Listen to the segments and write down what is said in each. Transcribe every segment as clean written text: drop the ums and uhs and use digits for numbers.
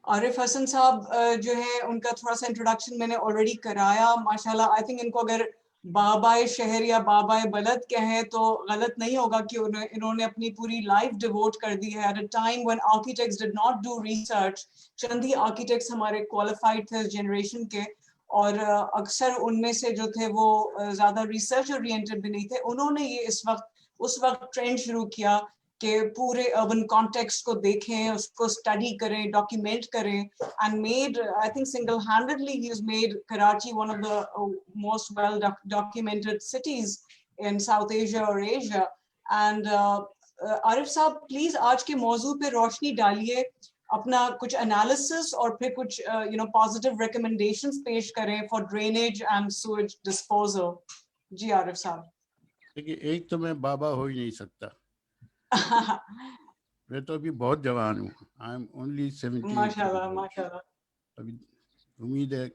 عارف حسن صاحب جو ہے ان کا تھوڑا سا انٹروڈکشن میں نے آلریڈی کرایا. ماشاءاللہ آئی تھنک ان کو اگر بابائے شہر یا بابائے بلد کہیں تو غلط نہیں ہوگا کہ انہوں نے اپنی پوری لائف ڈیووٹ کر دی ہے. At a time when architects did not do research, چند ہی آرکیٹیکٹس ہمارے کوالیفائڈ تھے اس جنریشن کے, اور اکثر ان میں سے جو تھے وہ زیادہ ریسرچ اورینٹڈ بھی نہیں تھے. انہوں نے یہ اس وقت ٹرینڈ شروع کیا کہ پورے اربن کانٹیکسٹ کو دیکھیں, اس کو اسٹڈی کریں, ڈاکیومنٹ کریں, and made, I think single-handedly he has made Karachi one of the most well documented cities in South Asia or Asia. And عارف صاحب پلیز آج کے موضوع پہ روشنی ڈالیے, اپنا کچھ انالیسس اور پھر کچھ پازیٹیو ریکمنڈیشنز پیش کریں for drainage and sewage disposal. جی عارف صاحب. دیکھیے, ایک تو میں بابا ہو ہی نہیں سکتا, میں تو ابھی بہت جوان ہوں. آئی ایم اونلی 78 ماشاء years اللہ old. ماشاء اللہ. ابھی امید ہے,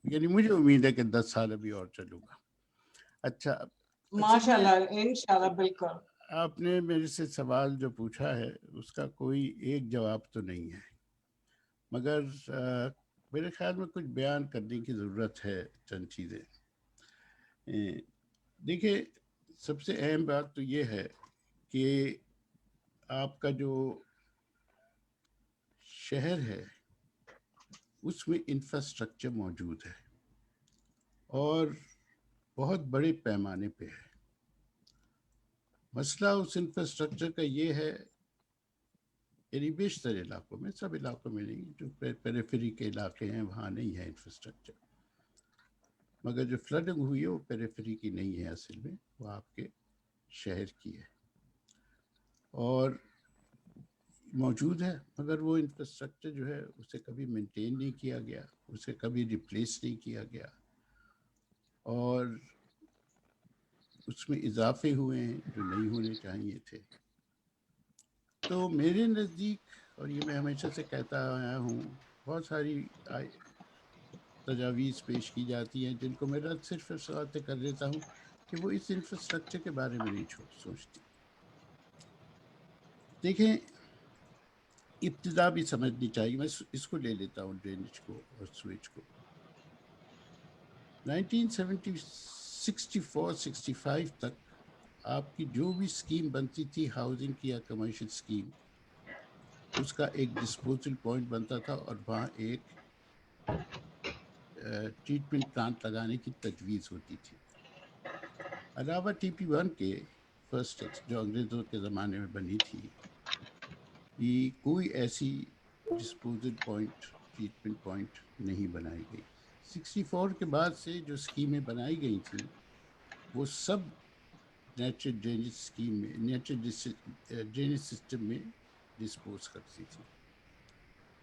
یعنی مجھے امید ہے کہ 10 سال ابھی اور چلوں گا. اچھا, اصل ماشاء میں اللہ انشاءاللہ بالکل. آپ نے میرے سے سوال جو پوچھا ہے اس کا کوئی ایک جواب تو نہیں ہے, مگر میرے خیال میں کچھ بیان کرنے کی ضرورت ہے. چند چیزیں دیکھیں, سب سے اہم بات تو یہ ہے کہ آپ کا جو شہر ہے اس میں انفراسٹرکچر موجود ہے اور بہت بڑے پیمانے پہ ہے. مسئلہ اس انفراسٹرکچر کا یہ ہے, یعنی بیشتر علاقوں میں, سب علاقوں میں نہیں, جو پیریفری کے علاقے ہیں وہاں نہیں ہے انفراسٹرکچر, مگر جو فلڈنگ ہوئی ہے وہ پیریفری کی نہیں ہے, اصل میں وہ آپ کے شہر کی ہے اور موجود ہے, مگر وہ انفراسٹرکچر جو ہے اسے کبھی مینٹین نہیں کیا گیا, اسے کبھی ریپلیس نہیں کیا گیا, اور اس میں اضافے ہوئے ہیں جو نہیں ہونے چاہیے تھے. تو میرے نزدیک, اور یہ میں ہمیشہ سے کہتا آیا ہوں, بہت ساری تجاویز پیش کی جاتی ہیں جن کو میں رد صرف اس واسطے کر دیتا ہوں کہ وہ اس انفراسٹرکچر کے بارے میں نہیں سوچتی. دیکھیں, ابتدا بھی سمجھنی چاہیے. میں اس کو لے لیتا ہوں, ڈرینیج کو اور سویج کو. 1964-65 تک آپ کی جو بھی اسکیم بنتی تھی ہاؤسنگ کی یا کمرشل اسکیم, اس کا ایک ڈسپوزل پوائنٹ بنتا تھا اور وہاں ایک ٹریٹمنٹ پلانٹ لگانے کی تجویز ہوتی تھی. علاوہ TP1 کے فرسٹ ٹیکس جو انگریزوں کے زمانے میں بنی تھی, یہ کوئی ایسی ڈسپوزل پوائنٹ, ٹریٹمنٹ پوائنٹ نہیں بنائی گئی. 64 کے بعد سے جو اسکیمیں بنائی گئی تھیں وہ سب نیچرل ڈرینیج اسکیم میں, نیچرل ڈرینیج سسٹم میں ڈسپوز کرتی تھی.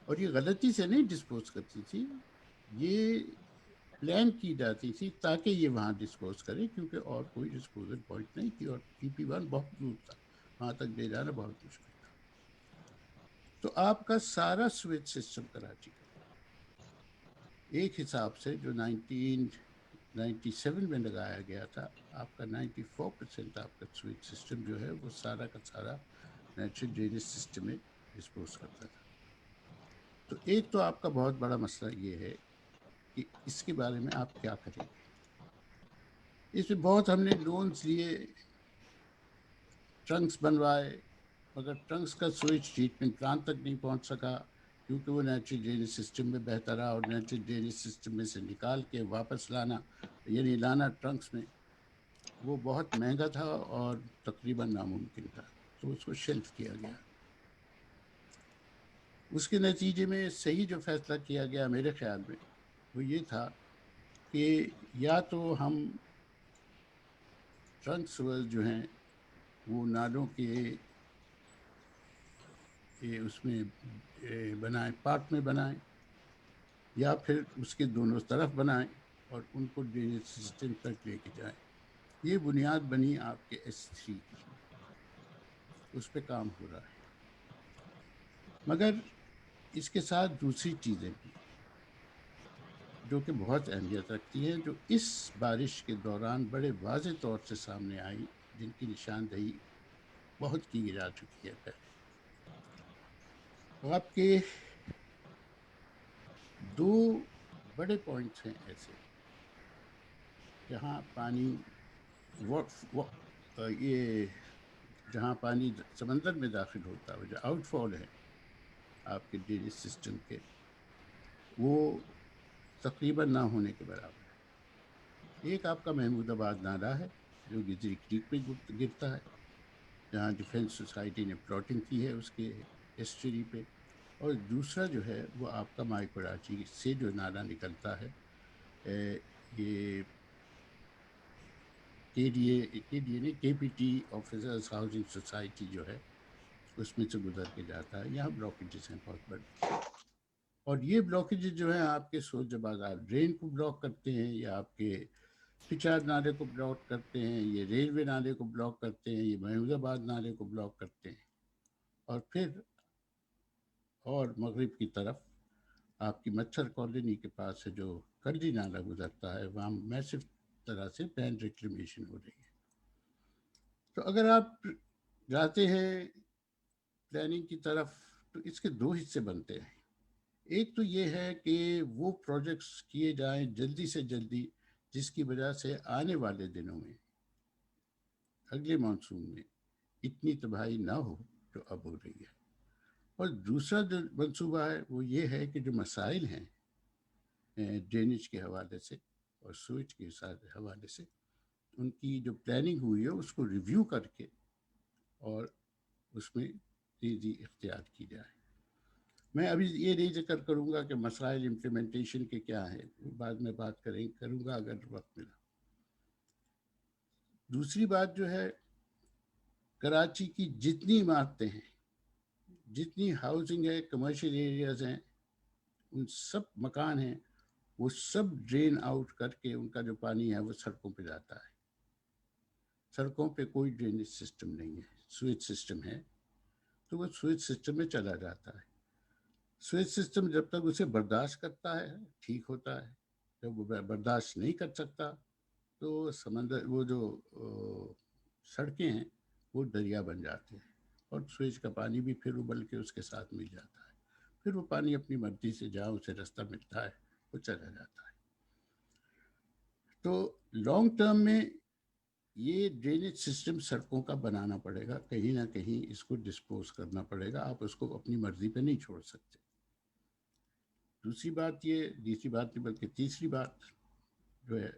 اور یہ غلطی سے نہیں ڈسپوز کرتی تھی, یہ پلان کی جاتی تھی تاکہ یہ وہاں ڈسپوز کرے, کیونکہ اور کوئی ڈسپوزل پوائنٹ نہیں تھی اور TP1 بہت دور تھا, وہاں تک لے جانا بہت مشکل تھا. تو آپ کا سارا سویج سسٹم کراچی کا ایک حساب سے جو 1997 میں لگایا گیا تھا, آپ کا 94% آپ کا سویج سسٹم جو ہے وہ سارا کا سارا نیچرل ڈرینیج سسٹم میں ڈسپوز کرتا تھا. تو ایک تو آپ کا بہت بڑا مسئلہ یہ ہے کہ اس کے بارے میں آپ کیا کریں گے. اس میں بہت ہم نے لونز لیے, ٹرنکس بنوائے, مگر ٹرنکس کا سویج ٹریٹمنٹ پلانٹ تک نہیں پہنچ سکا کیونکہ وہ نیچرل ڈرینیج سسٹم میں بہتا رہا, اور نیچرل ڈرینیج سسٹم میں سے نکال کے واپس لانا, یعنی لانا ٹرنکس میں, وہ بہت مہنگا تھا اور تقریباً ناممکن تھا. تو اس کو شیلف کیا گیا. اس کے نتیجے میں صحیح جو فیصلہ کیا گیا میرے خیال میں وہ یہ تھا کہ یا تو ہم ٹرنک سویج جو ہیں وہ نالوں کے اس میں بنائیں, پارٹ میں بنائیں, یا پھر اس کے دونوں طرف بنائیں اور ان کو ڈرینیج سسٹم تک لے کے جائیں. یہ بنیاد بنی آپ کے S3 کی, اس پہ کام ہو رہا ہے. مگر اس کے ساتھ دوسری چیزیں بھی جو کہ بہت اہمیت رکھتی ہیں, جو اس بارش کے دوران بڑے واضح طور سے سامنے آئی, جن کی نشاندہی بہت کی جا چکی ہے پہلے. آپ کے دو بڑے پوائنٹس ہیں ایسے جہاں پانی یہ جہاں پانی سمندر میں داخل ہوتا ہے، جو آؤٹ فال ہے آپ کے ڈرینیج سسٹم کے، وہ تقریباً نہ ہونے کے برابر ہے۔ ایک آپ کا محمود آباد نالہ ہے جو گجری کریک میں گرتا ہے، جہاں ڈیفینس سوسائٹی نے پلاٹنگ کی ہے اس کے ایسچری پہ، اور دوسرا جو ہے وہ آپ کا مائی کراچی سے جو نالہ نکلتا ہے، یہ کے ڈی اے نے کے P T officers housing society جو ہے اس میں سے گزر کے جاتا ہے۔ یہاں بلاکیجز ہیں بہت بڑے، اور یہ بلاکیجز جو ہیں آپ کے سوچ جب آپ ڈرین کو بلاک کرتے ہیں، یا آپ کے پچار نالے کو بلاک کرتے ہیں، یہ ریلوے نالے کو بلاک کرتے ہیں، یہ محمود آباد نالے کو بلاک کرتے ہیں، اور پھر اور مغرب کی طرف آپ کی مچھر کالونی کے پاس سے جو کلی نالہ گزرتا ہے، وہاں میسو طرح سے پین ریکلیمیشن ہو رہی ہے۔ تو اگر آپ جاتے ہیں پلاننگ کی طرف تو اس کے دو حصے بنتے ہیں۔ ایک تو یہ ہے کہ وہ پروجیکٹس کیے جائیں جلدی سے جلدی، جس کی وجہ سے آنے والے دنوں میں، اگلے مانسون میں اتنی تباہی نہ ہو جو اب ہو رہی ہے۔ اور دوسرا جو منصوبہ ہے وہ یہ ہے کہ جو مسائل ہیں ڈرینیج کے حوالے سے اور سوئچ کے حوالے سے، ان کی جو پلاننگ ہوئی ہے اس کو ریویو کر کے اور اس میں تیزی اختیار کی جائے۔ میں ابھی یہ نہیں ذکر کروں گا کہ مسائل امپلیمنٹیشن کے کیا ہیں، بعد میں بات کروں گا اگر وقت ملا۔ دوسری بات جو ہے، کراچی کی جتنی عمارتیں ہیں، جتنی ہاؤسنگ ہے، کمرشل ایریاز ہیں، ان سب مکان ہیں، وہ سب ڈرین آؤٹ کر کے ان کا جو پانی ہے وہ سڑکوں پہ جاتا ہے۔ سڑکوں پہ کوئی ڈرینیج سسٹم نہیں ہے، سویج سسٹم ہے تو وہ سویج سسٹم میں چلا جاتا ہے۔ سویج سسٹم جب تک اسے برداشت کرتا ہے ٹھیک ہوتا ہے، جب وہ برداشت نہیں کر سکتا تو سمندر وہ جو سڑکیں ہیں وہ دریا بن جاتے ہیں، اور سویج کا پانی بھی پھر ابل کے اس کے ساتھ مل جاتا ہے، پھر وہ پانی اپنی مرضی سے جہاں اسے رستہ ملتا ہے وہ چلا جاتا ہے۔ تو لانگ ٹرم میں یہ ڈرینیج سسٹم سڑکوں کا بنانا پڑے گا، کہیں نہ کہیں اس کو ڈسپوز کرنا پڑے گا، آپ اس کو اپنی مرضی پہ نہیں چھوڑ سکتے۔ تیسری بات نہیں بلکہ تیسری بات جو ہے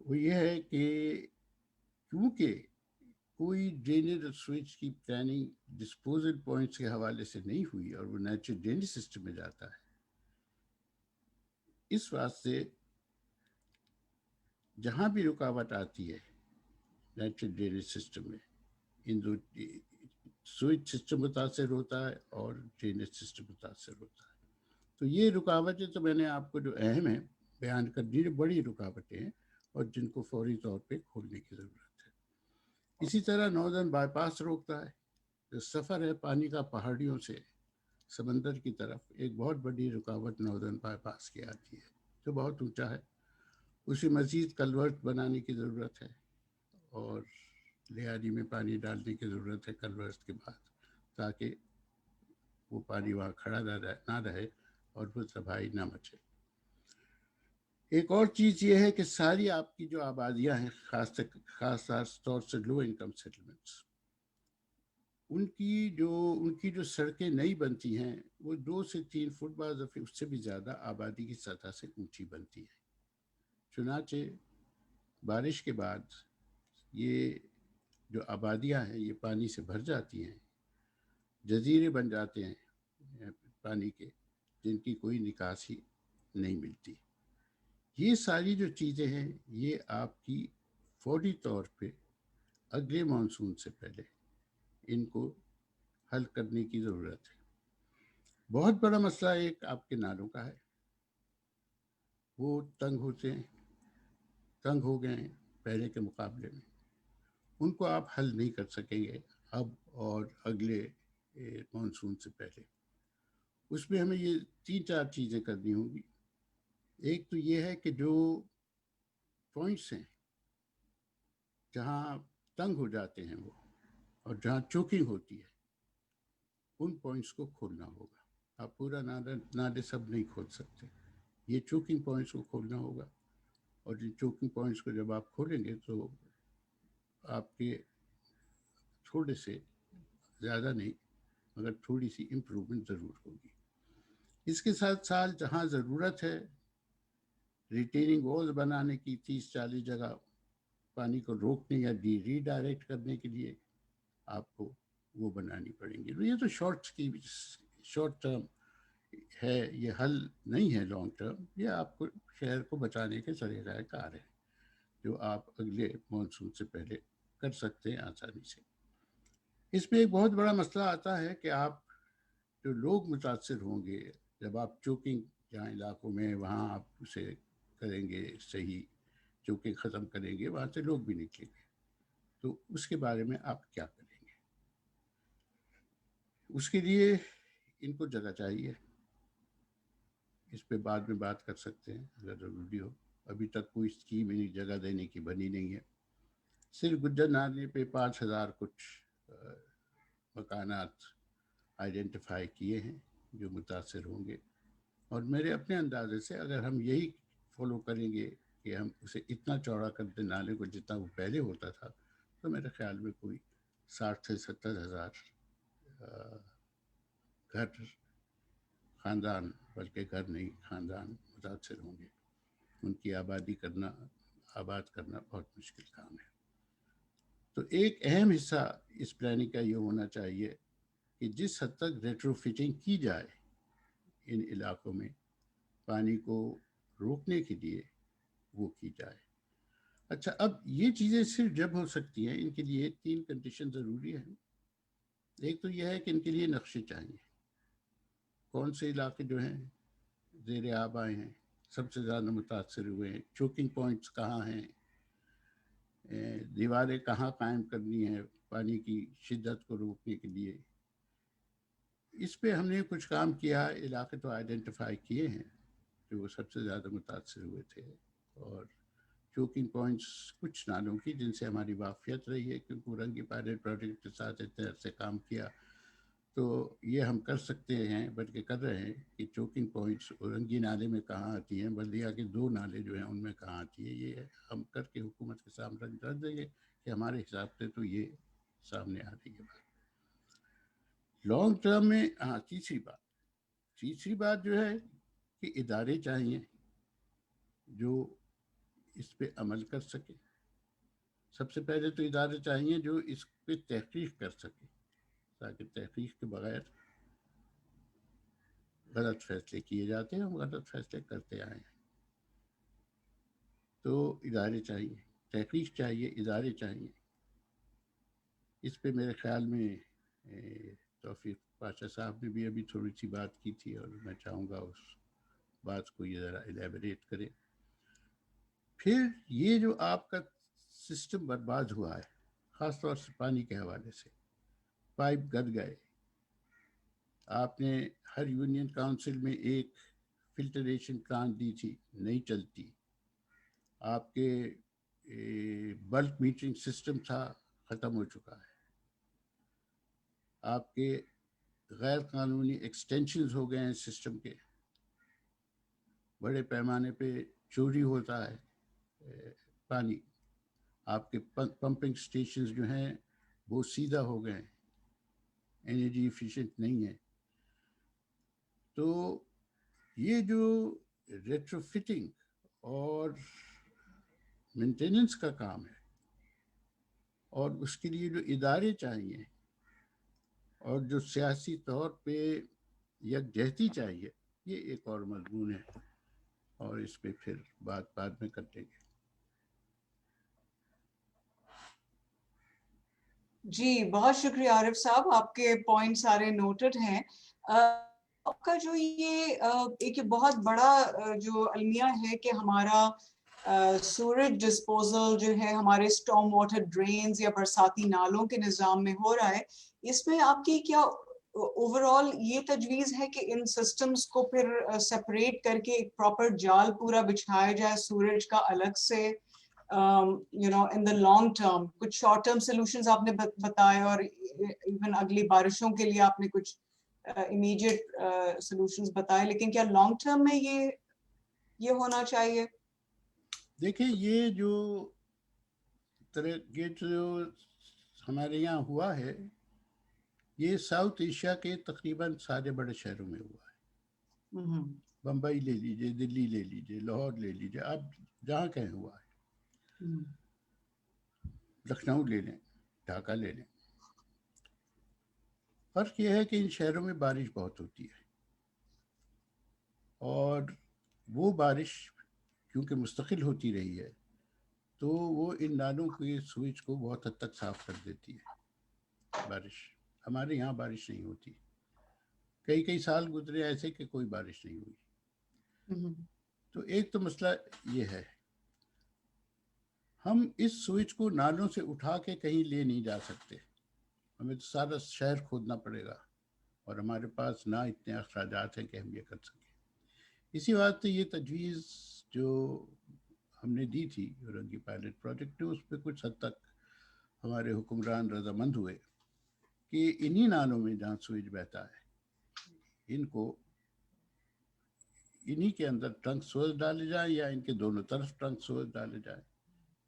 وہ یہ ہے کہ کیونکہ کوئی ڈرینیج اور سوئچ کی پلاننگ ڈسپوزل پوائنٹس کے حوالے سے نہیں ہوئی اور وہ نیچرل ڈرینیج سسٹم میں جاتا ہے، اس واسطے جہاں بھی رکاوٹ آتی ہے نیچرل ڈرینیج سسٹم میں، ان دو سوئچ سسٹم متاثر ہوتا ہے اور ڈرینیج سسٹم متاثر ہوتا ہے۔ تو یہ رکاوٹیں تو میں نے آپ کو جو اہم ہیں بیان کر دی، جو بڑی رکاوٹیں ہیں اور جن کو فوری طور پہ کھولنے کی ضرورت ہے۔ اسی طرح ناردرن بائی پاس روکتا ہے، جو سفر ہے پانی کا پہاڑیوں سے سمندر کی طرف، ایک بہت بڑی رکاوٹ ناردرن بائی پاس کی آتی ہے جو بہت اونچا ہے، اسی مزید کلورٹ بنانے کی ضرورت ہے، اور لیاری میں پانی ڈالنے کی ضرورت ہے کلورٹ کے بعد، تاکہ وہ پانی وہاں کھڑا نہ رہے اور وہ تباہی نہ مچے۔ ایک اور چیز یہ ہے کہ ساری آپ کی جو آبادیاں ہیں، خاص طور سے لو انکم سیٹلمنٹس، ان کی جو سڑکیں نئی بنتی ہیں وہ 2 سے 3 فٹ بعض دفعہ اس سے بھی زیادہ آبادی کی سطح سے اونچی بنتی ہیں۔ چنانچہ بارش کے بعد یہ جو آبادیاں ہیں یہ پانی سے بھر جاتی ہیں، جزیرے بن جاتے ہیں پانی کے، جن کی کوئی نکاسی نہیں ملتی۔ یہ ساری جو چیزیں ہیں یہ آپ کی فوری طور پہ اگلے مانسون سے پہلے ان کو حل کرنے کی ضرورت ہے۔ بہت بڑا مسئلہ ایک آپ کے نالوں کا ہے، وہ تنگ ہو گئے ہیں پہلے کے مقابلے میں، ان کو آپ حل نہیں کر سکیں گے اب اور اگلے مانسون سے پہلے۔ اس میں ہمیں یہ 3-4 چیزیں کرنی ہوں گی۔ ایک تو یہ ہے کہ جو پوائنٹس ہیں جہاں تنگ ہو جاتے ہیں وہ، اور جہاں چوکنگ ہوتی ہے، ان پوائنٹس کو کھولنا ہوگا۔ آپ پورا نالے سب نہیں کھول سکتے. یہ چوکنگ پوائنٹس کو کھولنا ہوگا, اور جن چوکنگ پوائنٹس کو جب آپ کھولیں گے تو آپ کے تھوڑے سے, زیادہ نہیں مگر تھوڑی سی امپرومنٹ ضرور ہوگی. اس کے ساتھ ساتھ جہاں ضرورت ہے ریٹیننگ وال بنانے کی 30-40 جگہ پانی کو روکنے یا ری ڈائریکٹ کرنے کے لیے آپ کو وہ بنانی پڑیں گی. یہ تو شارٹ ٹرم ہے, یہ حل نہیں ہے لانگ ٹرم. یہ آپ کو شہر کو بچانے کے طریقہ کار ہے جو آپ اگلے مانسون سے پہلے کر سکتے ہیں آسانی سے. اس میں ایک بہت بڑا مسئلہ آتا ہے کہ آپ جو لوگ متاثر ہوں گے جب آپ چوکنگ جہاں علاقوں میں وہاں آپ اسے کریں گے صحیح چوکنگ ختم کریں گے, وہاں سے لوگ بھی نکلیں گے, تو اس کے بارے میں آپ کیا کریں گے؟ اس کے لیے ان کو جگہ چاہیے. اس پہ بعد میں بات کر سکتے ہیں اگر ضروری ہو. ابھی تک کوئی اسکیم انہیں جگہ دینے کی بنی نہیں ہے. صرف گجر نالے پہ 5000 کچھ مکانات آئیڈینٹیفائی کیے ہیں جو متاثر ہوں گے, اور میرے اپنے اندازے سے اگر ہم یہی فالو کریں گے کہ ہم اسے اتنا چوڑا کر دیں نالے کو جتنا وہ پہلے ہوتا تھا, تو میرے خیال میں کوئی 60 سے 70 ہزار گھر, خاندان, بلکہ گھر نہیں خاندان متاثر ہوں گے. ان کی آباد کرنا بہت مشکل کام ہے. تو ایک اہم حصہ اس پلاننگ کا یہ ہونا چاہیے کہ جس حد تک ریٹرو فٹنگ کی جائے ان علاقوں میں پانی کو روکنے کے لیے وہ کی جائے. اچھا, اب یہ چیزیں صرف جب ہو سکتی ہیں, ان کے لیے 3 کنڈیشن ضروری ہیں. ایک تو یہ ہے کہ ان کے لیے نقشے چاہیے. کون سے علاقے جو ہیں زیر آب آئے ہیں, سب سے زیادہ متاثر ہوئے ہیں, چوکنگ پوائنٹس کہاں ہیں, دیواریں کہاں قائم کرنی ہیں پانی کی شدت کو روکنے کے لیے. اس پہ ہم نے کچھ کام کیا. علاقے تو آئیڈینٹیفائی کیے ہیں جو وہ سب سے زیادہ متاثر ہوئے تھے, اور چوکنگ پوائنٹس کچھ نالوں کی جن سے ہماری واقفیت رہی ہے کیونکہ رنگی پائلٹ پروجیکٹ کے ساتھ اتنے عرصے کام کیا, تو یہ ہم کر سکتے ہیں, بلکہ کر رہے ہیں کہ چوکنگ پوائنٹس اورنگی نالے میں کہاں آتی ہیں, بلدیہ کے 2 نالے جو ہیں ان میں کہاں آتی ہے, یہ ہم کر کے حکومت کے سامنے رکھ دیں گے کہ ہمارے حساب سے تو یہ سامنے آ رہی ہے بات. لانگ ٹرم میں تیسری بات جو ہے کہ ادارے چاہیے جو اس پہ عمل کر سکے. سب سے پہلے تو ادارے چاہیے جو اس پہ تحقیق کر سکے, تاکہ تحقیق کے بغیر غلط فیصلے کیے جاتے ہیں, ہم غلط فیصلے کرتے آئے ہیں. تو ادارے چاہیے, تحقیق چاہیے, ادارے چاہیے. اس پہ میرے خیال میں توفیق پاشا صاحب نے بھی ابھی تھوڑی سی بات کی تھی, اور میں چاہوں گا اس بات کو یہ ذرا الیبوریٹ کرے. پھر یہ جو آپ کا سسٹم برباد ہوا ہے, خاص طور سے پانی کے حوالے سے, پائپ گد گئے. آپ نے ہر یونین کاؤنسل میں ایک فلٹریشن پلانٹ دی تھی, نہیں چلتی. آپ کے بلک میٹرنگ سسٹم تھا, ختم ہو چکا ہے. آپ کے غیر قانونی ایکسٹینشنز ہو گئے ہیں سسٹم کے, بڑے پیمانے پہ چوری ہوتا ہے پانی. آپ کے پمپنگ سٹیشنز جو ہیں وہ سیدھا ہو گئے ہیں, انرجی ایفیشینٹ نہیں ہے. تو یہ جو ریٹرو فٹنگ اور مینٹیننس کا کام ہے, اور اس کے لیے جو ادارے چاہیے, اور جو سیاسی طور پہ یکجہتی چاہیے, یہ ایک اور مضمون ہے, اور اس پہ پھر بات بعد میں کر لیں گے. جی بہت شکریہ عارف صاحب, آپ کے پوائنٹ سارے نوٹڈ ہیں. آپ کا جو یہ ایک بہت بڑا جو المیہ ہے کہ ہمارا سورج ڈسپوزل جو ہے ہمارے اسٹارم واٹر ڈرینز یا برساتی نالوں کے نظام میں ہو رہا ہے, اس میں آپ کی کیا اوور آل یہ تجویز ہے کہ ان سسٹمز کو پھر سپریٹ کر کے ایک پراپر جال پورا بچھایا جائے سورج کا الگ سے, in the long term, کچھ شارٹ ٹرم سولوشنز آپ نے بتائے, اور ایون اگلی بارشوں کے لیے آپ نے کچھ امیڈیٹ سولوشنز بتائے، لیکن کیا لانگ ٹرم میں یہ ہونا چاہیے؟ دیکھیں یہ جو ہمارے یہاں ہوا ہے، یہ ساؤتھ ایشیا کے تقریباً سارے بڑے شہروں میں ہوا ہے. بمبئی لے لیجئے، دلی لے لیجئے، لاہور لے لیجئے، آپ جہاں کہیں ہوا ہے. لکھنؤ لے لیں، ڈھاکہ لے لیں. فرق یہ ہے کہ ان شہروں میں بارش بہت ہوتی ہے، اور وہ بارش کیونکہ مستقل ہوتی رہی ہے تو وہ ان نالوں کے سوئچ کو بہت حد تک صاف کر دیتی ہے. بارش ہمارے یہاں بارش نہیں ہوتی، کئی سال گزرے ایسے کہ کوئی بارش نہیں ہوئی. تو ایک تو مسئلہ یہ ہے، ہم اس سوئچ کو نالوں سے اٹھا کے کہیں لے نہیں جا سکتے، ہمیں تو سارا شہر کھودنا پڑے گا، اور ہمارے پاس نہ اتنے اخراجات ہیں کہ ہم یہ کر سکیں. اسی واسطے یہ تجویز جو ہم نے دی تھی اورنگی پائلٹ پروجیکٹ نے، اس پہ کچھ حد تک ہمارے حکمران رضامند ہوئے کہ انہی نالوں میں جہاں سوئچ بہتا ہے ان کو انہی کے اندر ٹرنک سوئچ ڈالے جائیں، یا ان کے دونوں طرف ٹرنک سوئچ ڈالے جائیں،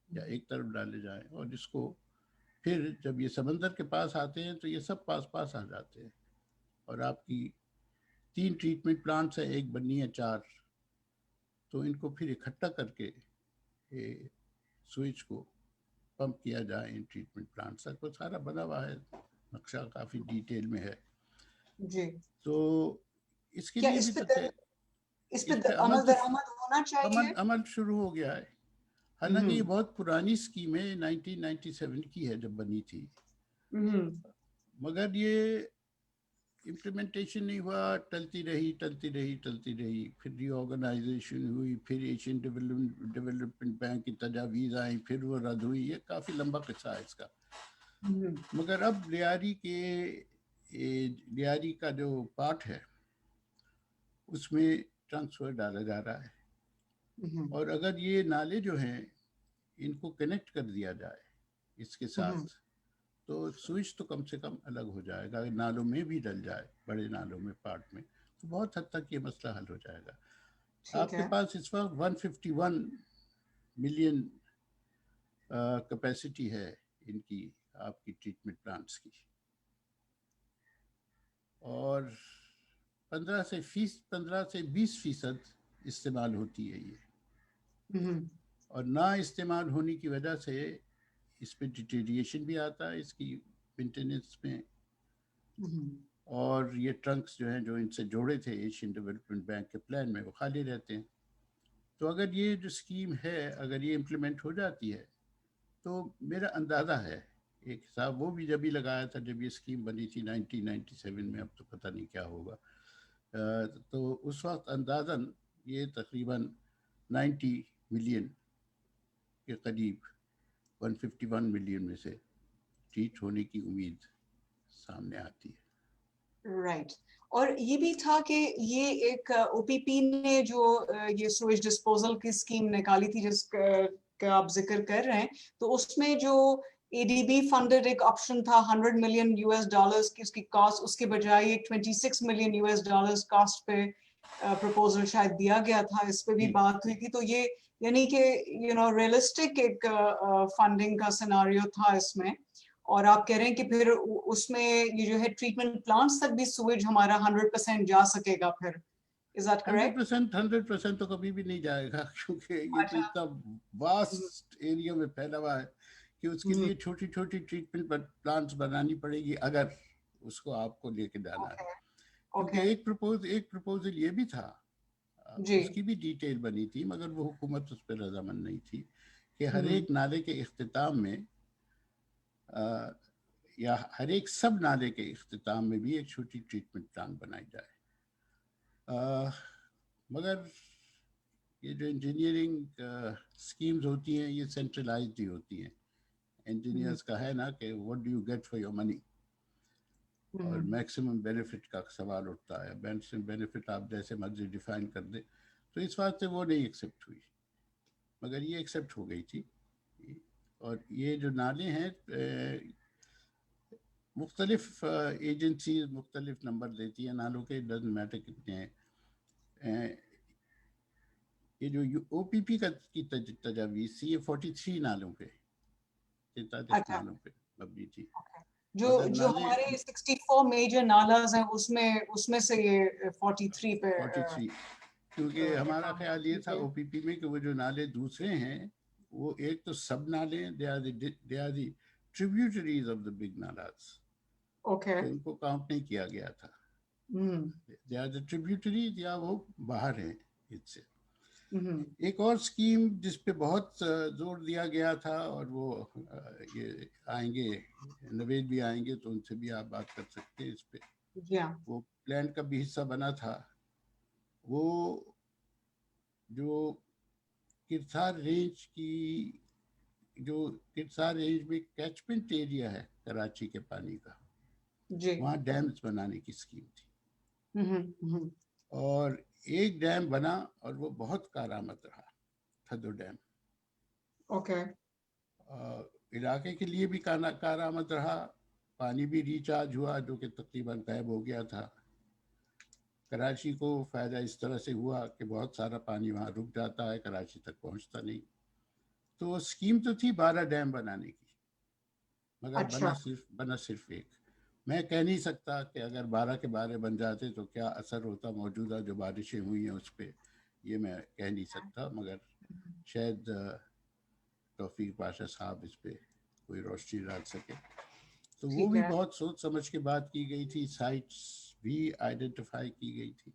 یا ایک طرف ڈالے جائیں. اور اس کو پھر جب یہ سمندر کے پاس آتے ہیں تو یہ سب پاس آ جاتے ہیں، اور آپ کی 3 ٹریٹمنٹ پلانٹس ہیں، ایک بننی ہے 4، تو ان کو پھر اکٹھا کر کے سوئچ کو پمپ کیا جائے ان ٹریٹمنٹ پلانٹس تک. وہ سارا بنا ہوا ہے، نقشہ کافی ڈیٹیل میں ہے. جی، تو اس کے کیا لیے بھی اس پہ عمل درآمد ہونا چاہیے؟ عمل شروع ہو گیا ہے. حالانکہ یہ بہت پرانی اسکیم ہے، 1997 کی ہے جب بنی تھی، مگر یہ امپلیمنٹیشن نہیں ہوا، ٹلتی رہی. پھر ری آرگنائزیشن ہوئی، پھر ایشین ڈیولپمنٹ بینک کی تجاویز آئیں، پھر وہ رد ہوئی. یہ کافی لمبا قصہ ہے اس کا. مگر اب لیاری کا جو پارٹ ہے اس میں ٹرانسفر ڈالا جا رہا ہے، اور اگر یہ نالے جو ہیں ان کو کنیکٹ کر دیا جائے اس کے ساتھ تو سوئچ تو کم سے کم الگ ہو جائے گا. اگر نالوں میں بھی ڈل جائے، بڑے نالوں میں پارٹ میں، تو بہت حد تک یہ مسئلہ حل ہو جائے گا. آپ کے پاس اس وقت 151 ملین کیپیسٹی ہے ان کی، آپ کی ٹریٹمنٹ پلانٹس کی، اور 15 سے 20% استعمال ہوتی ہے یہ. اور نہ استعمال ہونے کی وجہ سے اس پہ ڈیٹیریشن بھی آتا ہے اس کی مینٹیننس میں، اور یہ ٹرنکس جو ہیں جو ان سے جوڑے تھے ایشین ڈیولپمنٹ بینک کے پلان میں، وہ خالی رہتے ہیں. تو اگر یہ جو اسکیم ہے اگر یہ امپلیمنٹ ہو جاتی ہے تو میرا اندازہ ہے، ایک حساب وہ بھی جب ہی لگایا تھا جب یہ اسکیم بنی تھی 1997 میں، اب تو پتہ نہیں کیا ہوگا، تو اس وقت اندازاً یہ تقریباً 90 ملین کے قریب 151 ملین میں سے ٹریٹ ہونے کی امید سامنے آتی ہے. رائٹ. اور یہ بھی تھا کہ یہ ایک او پی پی نے جو یہ سویج ڈسپوزل کی اسکیم نکالی تھی جس کا آپ ذکر کر رہے ہیں، تو اس میں جو اے ڈی بی فنڈڈ ایک آپشن تھا $100 ملین کی اس کی کاسٹ، اس کے بجائے ایک $26 ملین کاسٹ پہ پروپوزل شاید دیا گیا تھا. اس پہ بھی بات ہوئی تھی. تو یہ یعنی کہ ریئلسٹک ایک فنڈنگ کا سیناریو تھا اس میں. اور آپ کہہ رہے ہیں کہ پھر اس میں یہ جو ہے ٹریٹمنٹ پلانٹس تک بھی سویج ہمارا 100% جا سکے گا پھر. Is that correct? 100% تو کبھی بھی نہیں جائے گا، کیونکہ یہ تو اتنا واسٹ ایریا میں پھیلا ہوا ہے کہ اس کے لیے چھوٹی چھوٹی ٹریٹمنٹ پلانٹس بنانی پڑے گی اگر اس کو آپ کو لے کے جانا ہے. کیونکہ ایک پروپوزل یہ بھی تھا، اس کی بھی ڈیٹیل بنی تھی، مگر وہ حکومت اس پہ رضامند نہیں تھی کہ ہر ایک نالے کے اختتام میں یا ہر ایک سب نالے کے اختتام میں بھی ایک چھوٹی ٹریٹمنٹ پلانٹ بنائی جائے. مگر یہ جو انجینئرنگ اسکیمز ہوتی ہیں یہ سینٹرلائزڈ ہی ہوتی ہیں. انجینئرس کا ہے نا کہ what do you get for your money، اور میکسیمم بینیفٹ کا سوال اٹھتا ہے. میکسیمم بینیفٹ آپ جیسے مرضی ڈیفائن کر دیں، تو اس واسطے وہ نہیں ایکسیپٹ ہوئی، مگر یہ ایکسیپٹ ہو گئی تھی. اور یہ جو نالے ہیں مختلف ایجنسیز مختلف نمبر دیتی ہیں نالوں کے, ڈزنٹ میٹر کتنے ہیں. یہ جو او پی پی کی تجاویز تھی یہ 43 نالوں پہ 43 اچھا نالوں پہ مبنی تھی. جو مگر جو نالے ہمارے 64 میجر نالاز ہیں اس میں سے یہ 43 پہ 43 کیونکہ ہمارا کام خیال یہ تھا ہے. او پی پی میں کہ وہ جو نالے دوسرے ہیں وہ ایک تو سب نالے ہیں, they are the tributaries of the big nalas, okay. تو ان کو کاؤنٹ نہیں کیا گیا تھا. دے آر دی ٹریبیوٹریز یا وہ باہر ہیں اس سے. ایک اور اسکیم جس پہ بہت زور دیا گیا تھا اور وہ یہ آئیں گے نوید بھی آئیں گے تو ان سے بھی آپ بات کر سکتے ہیں اس پہ, جی ہاں. وہ پلان کا بھی حصہ بنا تھا. وہ جو کرتھار رینج کی جو کرتھار رینج میں کیچمنٹ ایریا ہے کراچی کے پانی کا, جی. وہاں ڈیمز بنانے کی اسکیم تھی. ہوں. اور ایک ڈیم بنا اور وہ بہت کارآمد رہا, تھدو ڈیم. اوکے. علاقے کے لیے بھی کارآمد رہا, پانی بھی ریچارج ہوا جو کہ تقریباً غائب ہو گیا تھا. کراچی کو فائدہ اس طرح سے ہوا کہ بہت سارا پانی وہاں رک جاتا ہے, کراچی تک پہنچتا نہیں. تو اسکیم تو تھی 12 ڈیم بنانے کی, مگر اچھا. بنا صرف ایک. میں کہہ نہیں سکتا کہ اگر 12 کے 12 بن جاتے تو کیا اثر ہوتا موجودہ جو بارشیں ہوئی ہیں اس پہ, یہ میں کہہ نہیں سکتا. مگر شاید توفیق پاشا صاحب اس پہ کوئی روشنی ڈال سکے. تو وہ ٹھیک بھی ہے. بہت سوچ سمجھ کے بات کی گئی تھی, سائٹس بھی آئیڈینٹیفائی کی گئی تھی.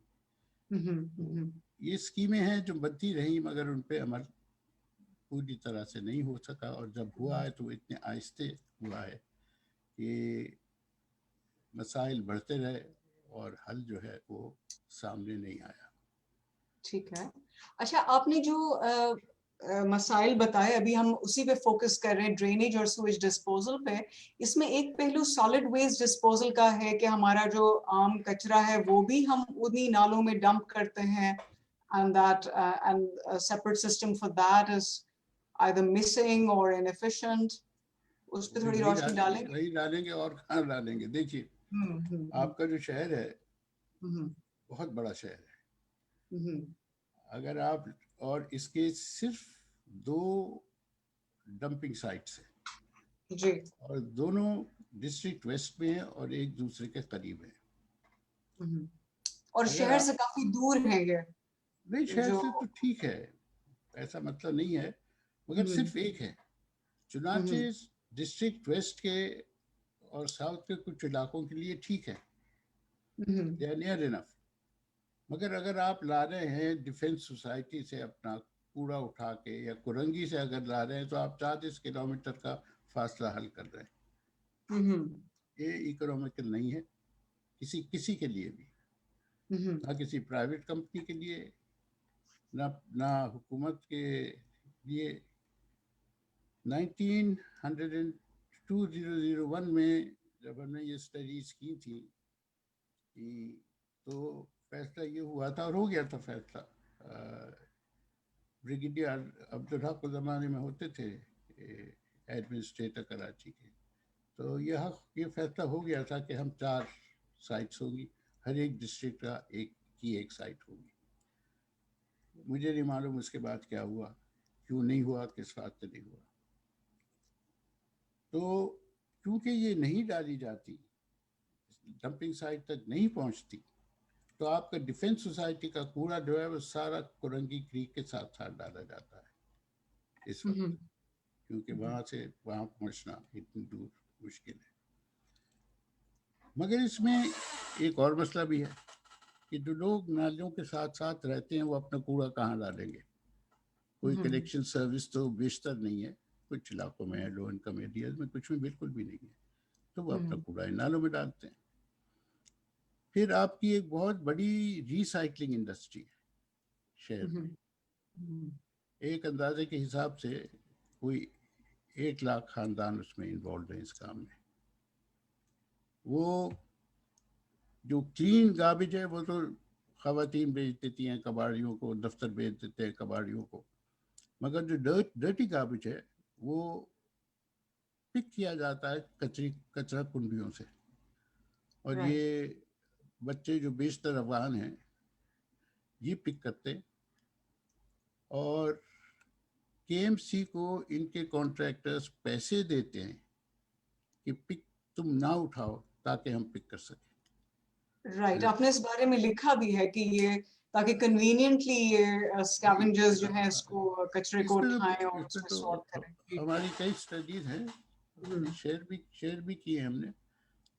یہ اسکیمیں ہیں جو بنتی رہیں مگر ان پہ عمل پوری طرح سے نہیں ہو سکا, اور جب ہوا ہے تو اتنے آہستہ ہوا ہے کہ مسائل بڑھتے رہے اور حل جو ہے وہ سامنے نہیں آیا. ٹھیک ہے. اچھا, آپ نے جو مسائل بتائے ابھی ہم اسی پہ فوکس کر رہے ہیں, ڈرینیج اور سویج ڈسپوزل پہ. اس میں ایک پہلو سالڈ ویسٹ ڈسپوزل کا ہے کہ ہمارا جو عام کچرا ہے وہ بھی ہم انہی نالوں میں ڈمپ کرتے ہیں, and a separate system for that is either missing or inefficient. اس پہ تھوڑی روشنی ڈالیں گے. وہی ڈالیں گے اور کہاں ڈالیں گے. دیکھیے آپ کا جو شہر ہے بہت بڑا شہر ہے. اگر آپ, اور اس کے صرف 2 ڈمپنگ سائٹس ہیں جی. اور دونوں ڈسٹرکٹ ویسٹ میں ہیں اور ایک دوسرے کے قریب ہیں. اور اگر شہر آپ سے کافی دور ہیں یہ نہیں, شہر جو. سے تو ٹھیک ہے, ایسا مسئلہ نہیں ہے, مگر صرف ایک ہے. چنانچہ ڈسٹرکٹ ویسٹ کے اور ساؤتھ کے کچھ علاقوں کے لیے ٹھیک ہے, they are near enough. مگر اگر آپ لا رہے ہیں ڈیفینس سوسائٹی سے اپنا کوڑا اٹھا کے یا کرنگی سے اگر لا رہے ہیں تو آپ 40 کلومیٹر کا فاصلہ حل کر رہے ہیں. یہ اکنومیکل نہیں ہے کسی کے لیے بھی, نہ کسی پرائیویٹ کمپنی کے لیے, نہ حکومت کے لیے. 2001 میں جب ہم نے یہ اسٹڈیز کی تھی تو فیصلہ یہ ہوا تھا, اور ہو گیا تھا فیصلہ, بریگیڈیئر عبدالحق زمانے میں ہوتے تھے ایڈمنسٹریٹر کراچی کے, تو یہ فیصلہ ہو گیا تھا کہ ہم 4 سائٹس ہوں گی, ہر ایک ڈسٹرکٹ کا ایک سائٹ ہوگی. مجھے نہیں معلوم اس کے بعد کیا ہوا, کیوں نہیں ہوا, کس بات سے نہیں ہوا. تو کیونکہ یہ نہیں ڈالی جاتی, ڈمپنگ سائٹ تک نہیں پہنچتی, تو آپ کا ڈیفینس سوسائٹی کا کوڑا جو ہے وہ سارا کرنگی کریک کے ساتھ ڈالا جاتا ہے اس وقت, کیونکہ وہاں پہنچنا اتنی دور مشکل ہے. مگر اس میں ایک اور مسئلہ بھی ہے کہ جو لوگ نالیوں کے ساتھ ساتھ رہتے ہیں وہ اپنا کوڑا کہاں ڈالیں گے. کوئی کلیکشن سروس تو بیشتر نہیں ہے, کچھ علاقوں میں لو انکم ایریاز میں کچھ میں بالکل بھی نہیں ہے, تو وہ اپنا کوڑا ان نالوں میں ڈالتے ہیں. پھر آپ کی ایک بہت بڑی ری سائکلنگ انڈسٹری ہے شہر میں. ایک اندازے کے حساب سے کوئی 1 لاکھ خاندان اس میں انوالوڈ ہیں اس کام میں. وہ جو کلین گاربیج ہے وہ تو خواتین بیچ دیتی ہیں کباڑیوں کو, دفتر بیچ دیتے ہیں کباڑیوں کو, مگر جو ڈرٹی گاربیج ہے وہ پک کیا جاتا ہے کچرا کنڈیوں سے. اور یہ بچے جو بیشتر افغان ہیں یہ پک کرتے اور کے ایم سی کو ان کے کانٹریکٹرز پیسے دیتے ہیں کہ پک تم نہ اٹھاؤ تاکہ ہم پک کر سکیں. رائٹ, آپ نے اس بارے میں لکھا بھی ہے کہ یہ تاکہ کنوینینٹلی یہ اسکیونجرز جو ہیں اس کو کچرے کو اٹھائیں اور اس میں سارٹ کریں. ہماری کئی اسٹڈیز ہیں, شیئر بھی کی ہیں ہم نے.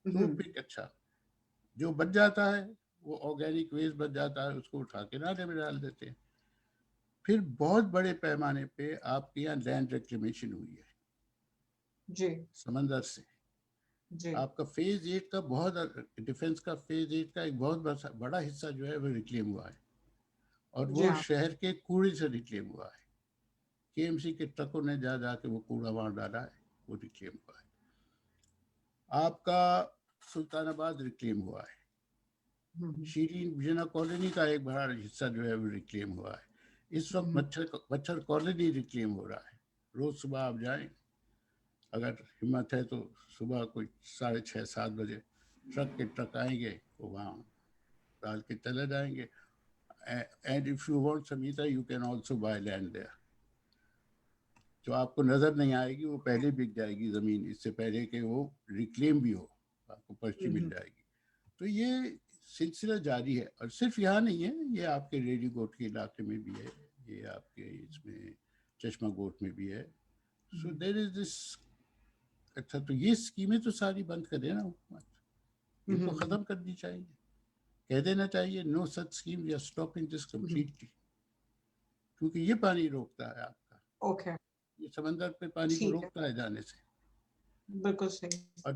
تو پک اچھا جو بچ جاتا ہے وہ آرگینک ویسٹ بچ جاتا ہے, اس کو اٹھا کے نالے میں ڈال دیتے ہیں. پھر بہت بڑے پیمانے پہ آپ کے یہاں لینڈ ریکلیمیشن ہوئی ہے جی سمندر سے. آپ کا فیز 8 کا بہت ڈیفنس کا فیز 8 کا ایک بہت بڑا حصہ جو ہے وہ ریکلیم ہوا ہے اور وہ شہر کے کوڑے سے ریکلیم ہوا ہے. کے ایم سی کے ٹرکوں نے جا کے وہ کوڑا وہاں ڈالا ہے, وہ ریکلیم ہوا ہے. آپ کا سلطان آباد ریکلیم ہوا ہے. شیرین بجنا کالونی کا ایک بڑا حصہ جو ہے وہ ریکلیم ہوا ہے. اس وقت مچھر کالونی ریکلیم ہو رہا ہے. روز صبح آپ جائیں, اگر ہمت ہے تو صبح کوئی 6:30-7 بجے ٹرک کے ٹرک آئیں گے, وہ وہاں ڈال کے چلے جائیں گے. اینڈ اف یو وانٹ سمیتا you can also buy land there. جو آپ کو نظر نہیں آئے گی وہ پہلے بک جائے گی زمین, اس سے پہلے کہ وہ ریکلیم بھی ہو, آپ کو پرچی مل جائے گی. تو یہ سلسلہ جاری ہے, اور صرف یہاں نہیں ہے, یہ آپ کے ریڈی گوٹ کے علاقے میں بھی ہے, یہ آپ کے اس میں چشمہ گوٹ میں بھی ہے. سو دیر از دس. اچھا تو یہ اسکیمیں تو ساری بند کرے نا حکومت, ان کو ختم کرنی چاہیے. کہہ دینا چاہیے no such scheme, we are stopping this completely, کیونکہ یہ پانی روکتا ہے آپ کا, یہ سمندر پہ پانی کو روکتا ہے جانے سے. بالکل صحیح. اور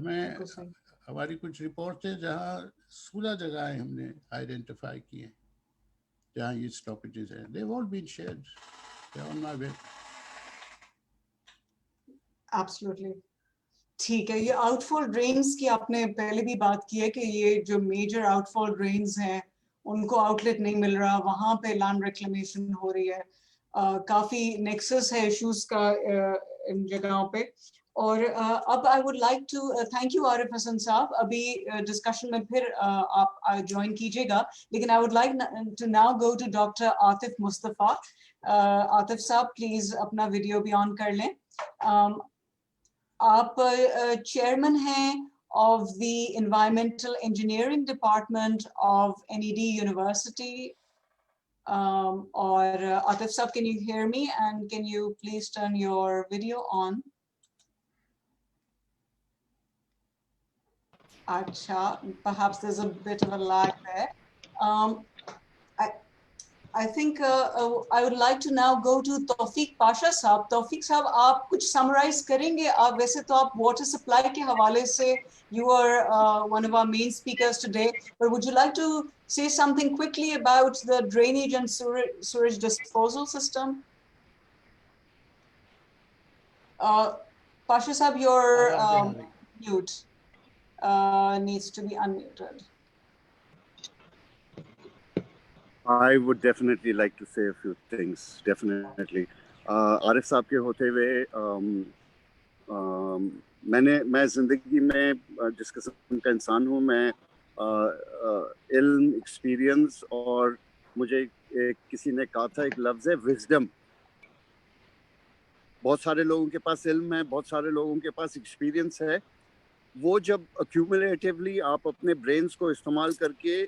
ہماری کچھ رپورٹس ہیں جہاں 16 جگہیں ہم نے آئیڈینٹیفائی کی ہیں جہاں یہ اسٹاپیجز ہیں. They've all been shared. They're on my web. Absolutely. ٹھیک ہے, یہ آؤٹ فال ڈرینز کی آپ نے پہلے بھی بات کی ہے کہ یہ جو میجر آؤٹ فال ڈرینز ہیں ان کو آؤٹ لیٹ نہیں مل رہا, وہاں پہ لینڈ ریکلیمیشن ہو رہی ہے. کافی نیکسس ہے ایشوز کا ان جگہوں پہ. اور اب I would like to thank you Arif Hasan sahab, ابھی ڈسکشن میں پھر آپ جوائن کیجیے گا, لیکن I would like to now go to doctor Atif Mustafa. Atif sahab please اپنا ویڈیو بھی آن کر لیں. آپ چیئرمین ہیں of the environmental engineering department of NED university. اور عاطف صاحب, can you hear me and can you please turn your video on? Acha, perhaps there's a bit of a lag there. I think I would like to now go to Tawfiq Pasha صاحب. Tawfiq صاحب, آپ کچھ summarize کریں گے؟ آپ ویسے تو آپ واٹر سپلائی کے حوالے سے you are one of our main speakers today, but would you like to say something quickly about the drainage and sewage disposal system? Pasha صاحب, your mute needs to be unmuted. I would definitely like to say a few things, definitely. عارف صاحب کے ہوتے ہوئے میں زندگی میں جس قسم کا انسان ہوں, میں علم, ایکسپیرینس, اور مجھے کسی نے کہا تھا ایک لفظ ہے وزڈم. بہت سارے لوگوں کے پاس علم ہے, بہت سارے لوگوں کے پاس ایکسپیرینس ہے, وہ جب ایکیومولیٹیولی آپ اپنے برینز کو استعمال کر کے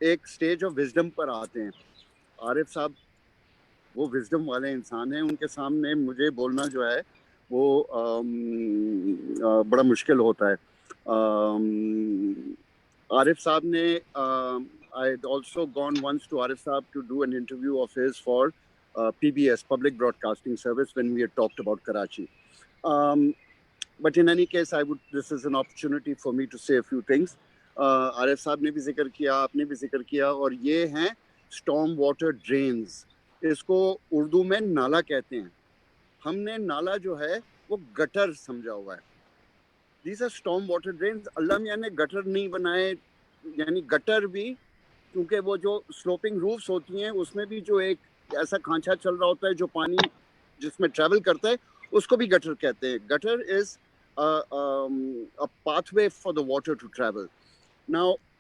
ایک سٹیج آف وزڈم پر آتے ہیں. عارف صاحب وہ وزڈم والے انسان ہیں, ان کے سامنے مجھے بولنا جو ہے وہ بڑا مشکل ہوتا ہے. عارف صاحب نے I had also gone once to Arif Saab to do an interview of his for PBS, Public Broadcasting Service, when we had talked about Karachi. But in any case, this is an opportunity for me to say a few things. عارف صاحب نے بھی ذکر کیا, آپ نے بھی ذکر کیا, اور یہ ہیں اسٹارم واٹر ڈرینز. اس کو اردو میں نالا کہتے ہیں. ہم نے نالا جو ہے وہ گٹر سمجھا ہوا ہے. These are storm water drains. اللہ میاں نے گٹر نہیں بنائے, یعنی گٹر بھی, کیونکہ وہ جو سلوپنگ روفس ہوتی ہیں اس میں بھی جو ایک ایسا کھانچا چل رہا ہوتا ہے جو پانی جس میں ٹریول کرتا ہے, اس کو بھی گٹر کہتے ہیں. Gutter is a pathway for the water to travel. Now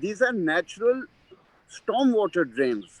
these are natural storm water drains.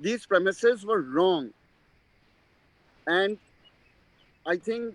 These premises were wrong, and I think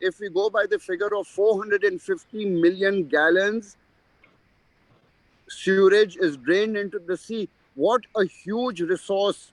if we go by the figure of 450 million gallons sewerage is drained into the sea? What a huge resource.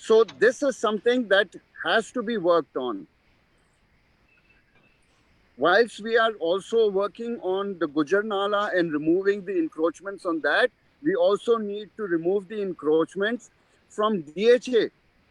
So this is something that has to be worked on. Whilst we are also working on the Gujar Nala and removing the encroachments on that, we also need to remove the encroachments from DHA.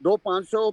200-500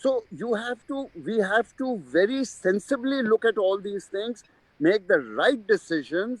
So we have to very sensibly look at all these things, make the right decisions.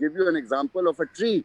give you an example of a tree,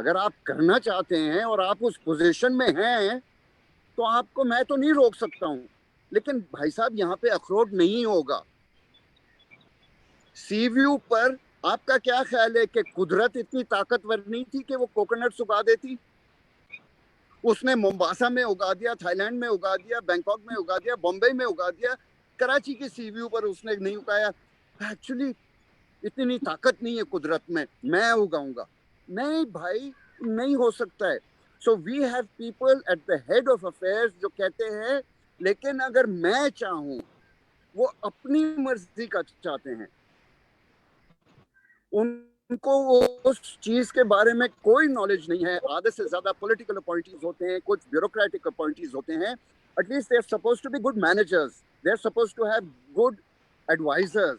اگر آپ کرنا چاہتے ہیں اور آپ اس position میں ہیں تو آپ کو میں تو نہیں روک سکتا ہوں, لیکن بھائی صاحب یہاں پہ اخروٹ نہیں ہوگا. سی ویو پر آپ کا کیا خیال ہے کہ قدرت اتنی طاقتور نہیں تھی کہ وہ کوکونٹس اگا دیتی؟ اس نے مومباسا میں اگا دیا, تھائی لینڈ میں اگا دیا, بینکاک میں اگا دیا, بمبئی میں اگا دیا, کراچی کی سی ویو پر اس نے نہیں اگایا. ایکچولی اتنی طاقت نہیں ہے قدرت میں اگاؤں گا. نہیں بھائی, نہیں ہو سکتا ہے. So we have people at the head of affairs جو کہتے ہیں لیکن اگر میں چاہوں, وہ اپنی مرضی کا چاہتے ہیں, ان کو اس چیز کے بارے میں کوئی نالج نہیں ہے. آدھے سے زیادہ پولیٹیکل اپوائنٹیز ہوتے ہیں, کچھ بیوروکریٹک اپوائنٹیز ہوتے ہیں. At least they are supposed to be good managers, they are supposed to have good advisors,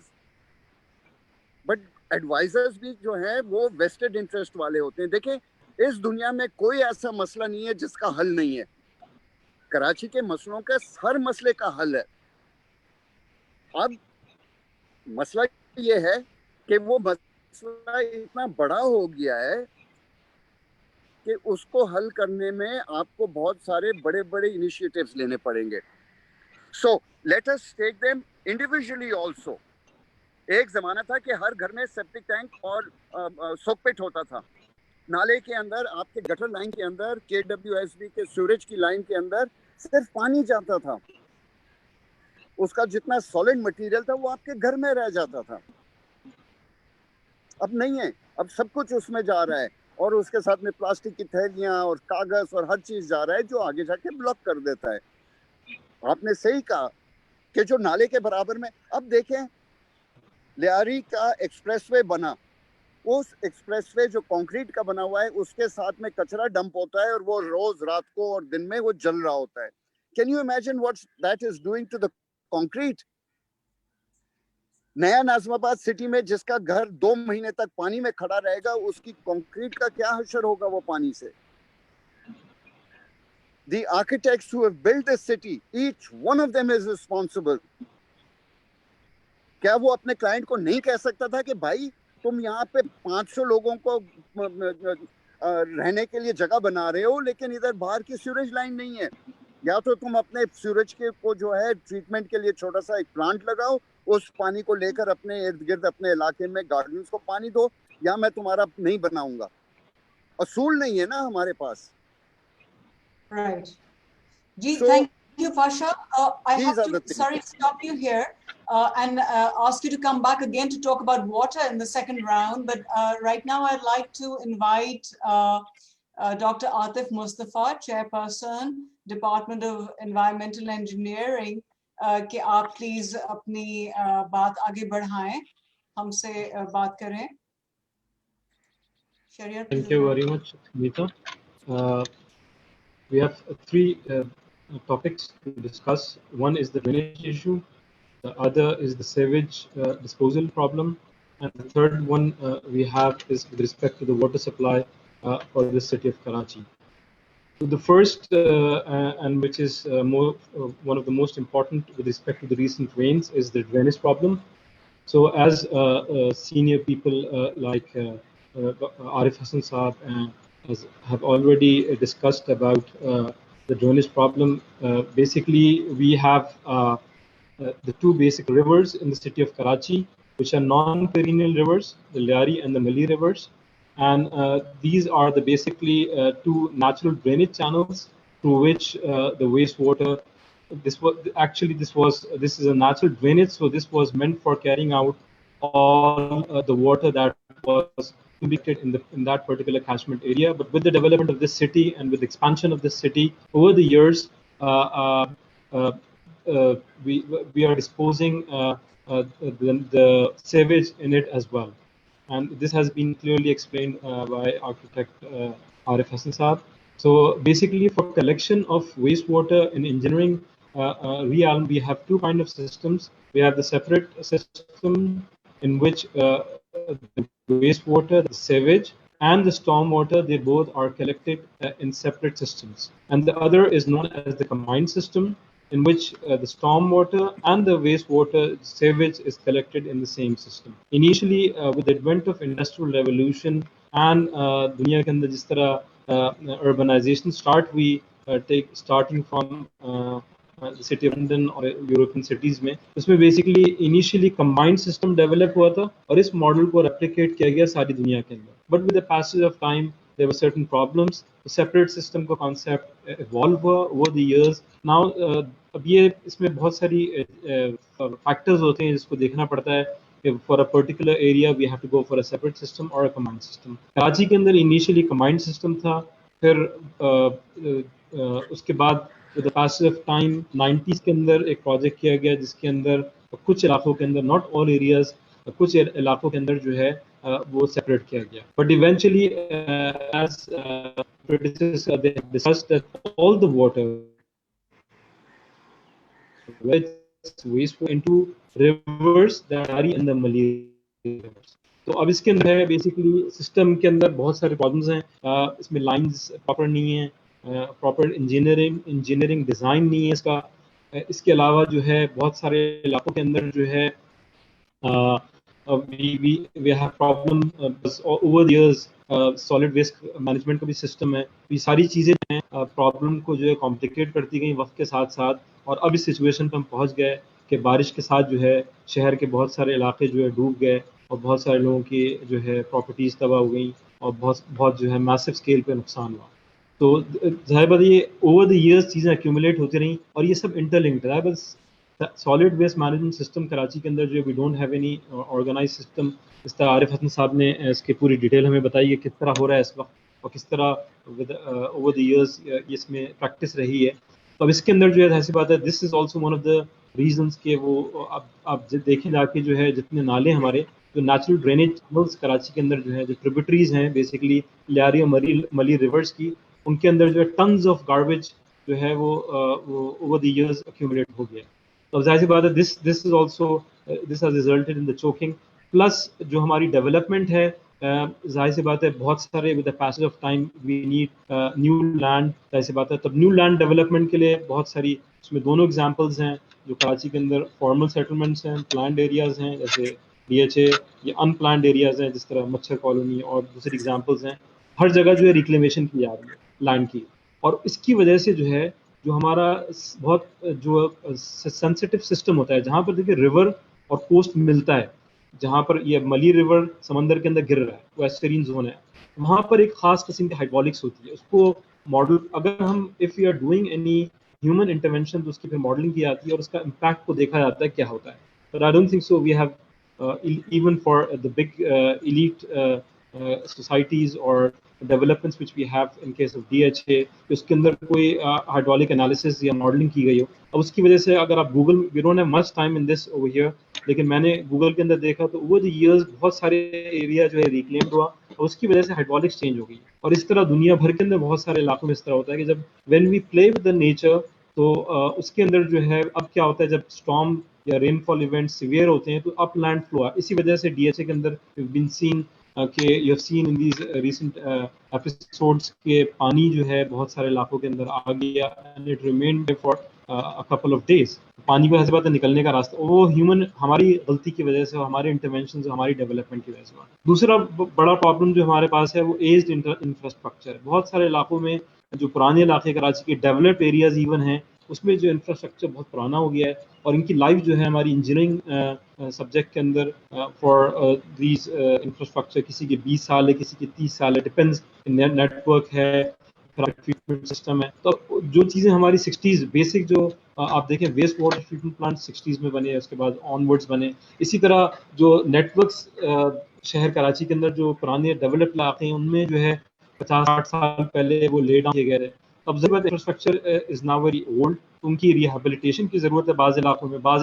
but advisors بھی جو ہیں وہ ویسٹڈ انٹرسٹ والے ہوتے ہیں. دیکھیں, اس دنیا میں کوئی ایسا مسئلہ نہیں ہے جس کا حل نہیں ہے. کراچی کے مسئلوں کا ہر مسئلے کا حل ہے. اب مسئلہ یہ ہے کہ وہ مسئلہ اتنا بڑا ہو گیا ہے کہ اس کو حل کرنے میں آپ کو بہت سارے بڑے بڑے انیشیٹیوز لینے پڑیں گے. So let us take them individually also. ایک زمانہ تھا کہ ہر گھر میں سیپٹک ٹینک اور سوک پٹ ہوتا تھا. نالے کے اندر, آپ کے گٹر لائن کے اندر, KWSB کے سیوریج کی لائن کے اندر صرف پانی جاتا تھا. اس کا جتنا سالڈ مٹیریل تھا وہ آپ کے گھر میں رہ جاتا تھا. اب نہیں ہے, اب سب کچھ اس میں جا رہا ہے, اور اس کے ساتھ میں پلاسٹک کی تھیلیاں اور کاغذ اور ہر چیز جا رہا ہے جو آگے جا کے بلاک کر دیتا ہے. آپ نے صحیح کہا کہ جو نالے کے برابر میں, اب دیکھیں لیاری کا ایکسپریس وے بنا, اس ایکسپریس وے جو کانکریٹ کا بنا ہوا ہے اس کے ساتھ میں کچرا ڈمپ ہوتا ہے اور وہ روز رات کو اور دن میں وہ جل رہا ہوتا ہے. Can you imagine what that is doing to the concrete? نیا ناظم آباد سٹی میں جس کا گھر 2 مہینے تک پانی میں کھڑا رہے گا, اس کی کانکریٹ کا کیا حشر ہوگا وہ پانی سے. The architects who have built this city, each one of them is responsible. کیا وہ اپنے کلائنٹ کو نہیں کہہ سکتا تھا کہ بھائی تم یہاں پہ 500 لوگوں کو رہنے کے لیے جگہ بنا رہے ہو لیکن ادھر باہر کی سیوریج لائن نہیں ہے, یا تو تم اپنے سیوریج کے کو جو ہے ٹریٹمنٹ کے لیے چھوٹا سا ایک پلانٹ لگاؤ, اس پانی کو لے کر اپنے ارد گرد اپنے علاقے میں گارڈنز کو پانی دو, یا میں تمہارا نہیں بناؤں گا. اصول نہیں ہے نا ہمارے پاس. Right. Ji, So, thank you, Fasha. I these have are the to, things. sorry, stop you here and ask you to come back again to talk about water in the second round. But right now, I'd like to invite Dr. Atif Mustafa, Chairperson, Department of Environmental Engineering, کہ آپ please اپنی بات آگے بڑھائیں, ہم سے بات کریں. Thank you very much, Meeta. We have 3 topics to discuss. One is the drainage issue, the other is the sewage disposal problem, and the third one we have is with respect to the water supply for the city of Karachi. So the first and which is one of the most important with respect to the recent rains is the drainage problem. So as senior people like Arif Hassan Saab have already discussed about the drainage problem, basically we have the 2 basic rivers in the city of Karachi, which are non-perennial rivers, the Liari and the Mali rivers. And these are the basically 2 natural drainage channels through which the wastewater, this is a natural drainage, so this was meant for carrying out all the water that was collected in that particular catchment area. But with the development of this city and with the expansion of this city over the years, we are disposing the sewage in it as well. And this has been clearly explained by architect Arif Hassan Saab. So basically for collection of wastewater in engineering realm, we have 2 kind of systems. We have the separate system in which the wastewater, the sewage and the stormwater, they both are collected in separate systems. And the other is known as the combined system, in which the stormwater and the wastewater sewage is collected in the same system. Initially, with the advent of industrial revolution, and دنیا کے اندر جس طرح urbanisation start ہوئی starting from city of London اور European cities میں، اس میں basically initially combined system develop ہوا تھا اور اس ماڈل کو ریپلیکیٹ کیا گیا ساری دنیا کے اندر. But with the passage of time there were certain problems. separate system کا concept evolve ہوا over the years. now اب یہ اس میں بہت ساری factors ہوتے ہیں جس کو دیکھنا پڑتا ہے کہ for a particular area we have to go for a separate system or a combined system. Karachi کے اندر initially combined system تھا، پھر اس کے بعد with the passage of time 90s کے اندر ایک پروجیکٹ کیا گیا جس کے اندر کچھ علاقوں کے اندر not all areas کچھ علاقوں کے اندر جو ہے وہ سیپریٹ کیا گیا. But eventually as they have discussed that all the water waste into rivers that are in the Malay rivers. تو اب اس کے اندر ہے بیسیکلی سسٹم کے اندر بہت سارے پرابلمس ہیں. اس میں لائنز پراپر نہیں ہیں، پراپر انجینئرنگ ڈیزائن نہیں ہے اس کا. اس کے علاوہ جو ہے بہت سارے علاقوں کے اندر جو ہے we have problem over the years. solid waste management کا بھی سسٹم ہے. یہ ساری چیزیں جو ہیں پرابلم کو جو ہے کمپلیکیٹ کرتی گئیں وقت کے ساتھ ساتھ، اور اب اس سچویشن پہ ہم پہنچ گئے کہ بارش کے ساتھ جو ہے شہر کے بہت سارے علاقے جو ہے ڈوب گئے اور بہت سارے لوگوں کی جو ہے پراپرٹیز تباہ ہو گئیں اور بہت جو ہے میسو اسکیل پہ نقصان ہوا. تو ظاہر بات یہ اوور دی ایئرس چیزیں ایکومولیٹ ہوتی رہیں اور یہ سب انٹر لنکڈ ہے. بس solid waste management system Karachi کے اندر جو we don't have any organise system. اس طرح عارف حسن صاحب نے اس کی پوری ڈیٹیل ہمیں بتائی ہے کس طرح ہو رہا ہے اس وقت اور کس طرح اوور دی ایئرس اس میں پریکٹس رہی ہے. تو اب اس کے اندر جو ہے ایسی بات ہے this is also one of the reasons کہ وہ اب دیکھیں جا کے جو ہے جتنے نالے ہمارے جو نیچرل ڈرینیج چینلس کراچی کے اندر جو ہے جو ٹریبیوٹریز ہیں بیسکلی لیاری اور ملی ریورس کی، ان کے اندر جو ہے ٹنز آف گاربیج جو ہے وہ اوور دی ایئرز ایکومولیٹ ہو گیا. تو ظاہر سی بات ہے this is also this has resulted in the choking. Plus جو ہماری ڈیولپمنٹ ہے ظاہر سی بات ہے بہت سارے with the passage of time we need new land. ظاہر سی بات ہے تب نیو لینڈ ڈیولپمنٹ کے لیے بہت ساری اس میں دونوں ایگزامپلس ہیں جو کراچی کے اندر فارمل سیٹلمنٹس ہیں، پلانڈ ایریاز ہیں جیسے ڈی ایچ اے، یا ان پلانڈ ایریاز ہیں جس طرح مچھر کالونی، اور دوسری ایگزامپلس ہیں. ہر جگہ جو ہے ریکلیمیشن کی جا رہی ہے لینڈ کی، اور اس کی وجہ سے جو ہے جو ہمارا بہت جو سینسٹیو سسٹم ہوتا ہے جہاں پر دیکھیے ریور اور کوسٹ ملتا ہے، جہاں پر یہ ملی ریور سمندر کے اندر گر رہا ہے وہ ایسٹرین زون ہے، وہاں پر ایک خاص قسم کی ہائیڈرولکس ہوتی ہے. اس کو ماڈل اگر ہم if you are doing any human intervention تو اس کی پھر ماڈلنگ کی جاتی ہے اور اس کا امپیکٹ کو دیکھا جاتا ہے کیا ہوتا ہے. But I don't think so we have even for the big elite societies or developments which we have in case of DHA اس کے اندر کوئی hydraulic analysis یا modeling کی گئی ہو. اب اس کی وجہ سے اگر آپ Google we don't have much time in this over here لیکن میں نے گوگل کے اندر دیکھا تو over the years بہت سارے ایریا جو ہے ریکلیمڈ ہوا اور اس کی وجہ سے hydraulics چینج ہو گئی. اور اس طرح دنیا بھر کے اندر بہت سارے علاقوں میں اس طرح ہوتا ہے کہ جب when we play with the nature تو اس کے اندر جو ہے اب کیا ہوتا ہے جب storm یا رین فال ایونٹ سیویئر ہوتے ہیں تو اپ لینڈ فلو ہے. اسی وجہ سے ڈی ایچ اے کے اندر بین سین کہ you have seen in these recent episodes کے پانی جو ہے بہت سارے علاقوں کے اندر آ گیا and it remained for a couple of days. پانی کو ایسی بات ہے نکلنے کا راستہ وہ ہیومن ہماری غلطی کی وجہ سے، ہمارے انٹرونشن ہماری ڈیولپمنٹ کی وجہ سے. دوسرا بڑا پرابلم جو ہمارے پاس ہے وہ ایجڈ انفراسٹرکچر. بہت سارے علاقوں میں جو پرانے علاقے کراچی کے ڈیولپڈ ایریاز ایون ہیں اس میں جو انفراسٹرکچر بہت پرانا ہو گیا ہے اور ان کی لائف جو ہے ہماری انجینئرنگ سبجیکٹ کے اندر فار دیز انفراسٹرکچر کسی کے 20 سال ہے، کسی کے 30 سال ہے، ڈپینڈز. نیٹ ورک ہے، ٹریٹمنٹ سسٹم ہے. تو جو چیزیں ہماری 60s بیسک جو آپ دیکھیں waste water treatment plant 60s میں بنے، اس کے بعد آن ورڈز بنے. اسی طرح جو نیٹ ورکس شہر کراچی کے اندر جو پرانے ڈیولپڈ علاقے ہیں ان میں جو ہے 50-60 سال پہلے وہ لے ڈاؤن کیے گئے. اب ضرورت infrastructure is now very old, ان کی ریہیبلیٹیشن کی ضرورت ہے بعض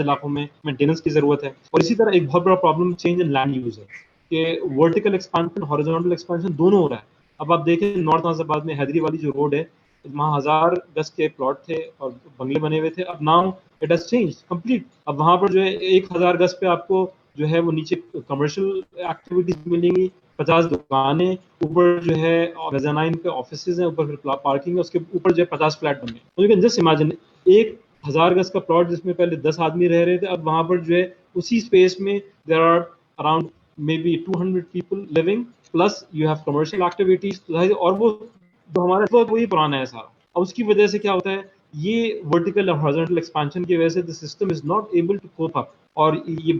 علاقوں میں مینٹیننس کی ضرورت ہے. اور اسی طرح ایک بہت بڑا problem change in land use ہے کہ ورٹیکل ایکسپانشن ہاریزونٹل ایکسپانشن دونوں ہو رہا ہے. اب آپ دیکھیں نارتھ ناظر آباد میں حیدری والی جو روڈ ہے وہاں 1000 گز کے پلاٹ تھے اور بنگلے بنے ہوئے تھے. اب now it has change complete. اب وہاں پر جو ہے 1000 گز پہ آپ کو جو ہے وہ نیچے کمرشل ایکٹیویٹیز ملیں گی، 50 دکانیں، اوپر جو ہے میزانائن پہ آفیسز ہیں، اوپر پھر پارکنگ ہے، اس کے اوپر جو ہے 50 فلیٹ بن گئے. تو یو کین جسٹ امیجن 1000 گز کا پلاٹ جس میں پہلے 10 آدمی رہ رہے تھے اب وہاں پر جو ہے اسی اسپیس میں there are around maybe 200 people living plus you have commercial activities, اور وہ جو ہمارا نیٹورک وہی پرانا ہے سارا. اور اس کی وجہ سے کیا ہوتا ہے, یہ ورٹیکل اور ہارزونٹل ایکسپانشن کی وجہ سے the system is not able to cope up, اور یہ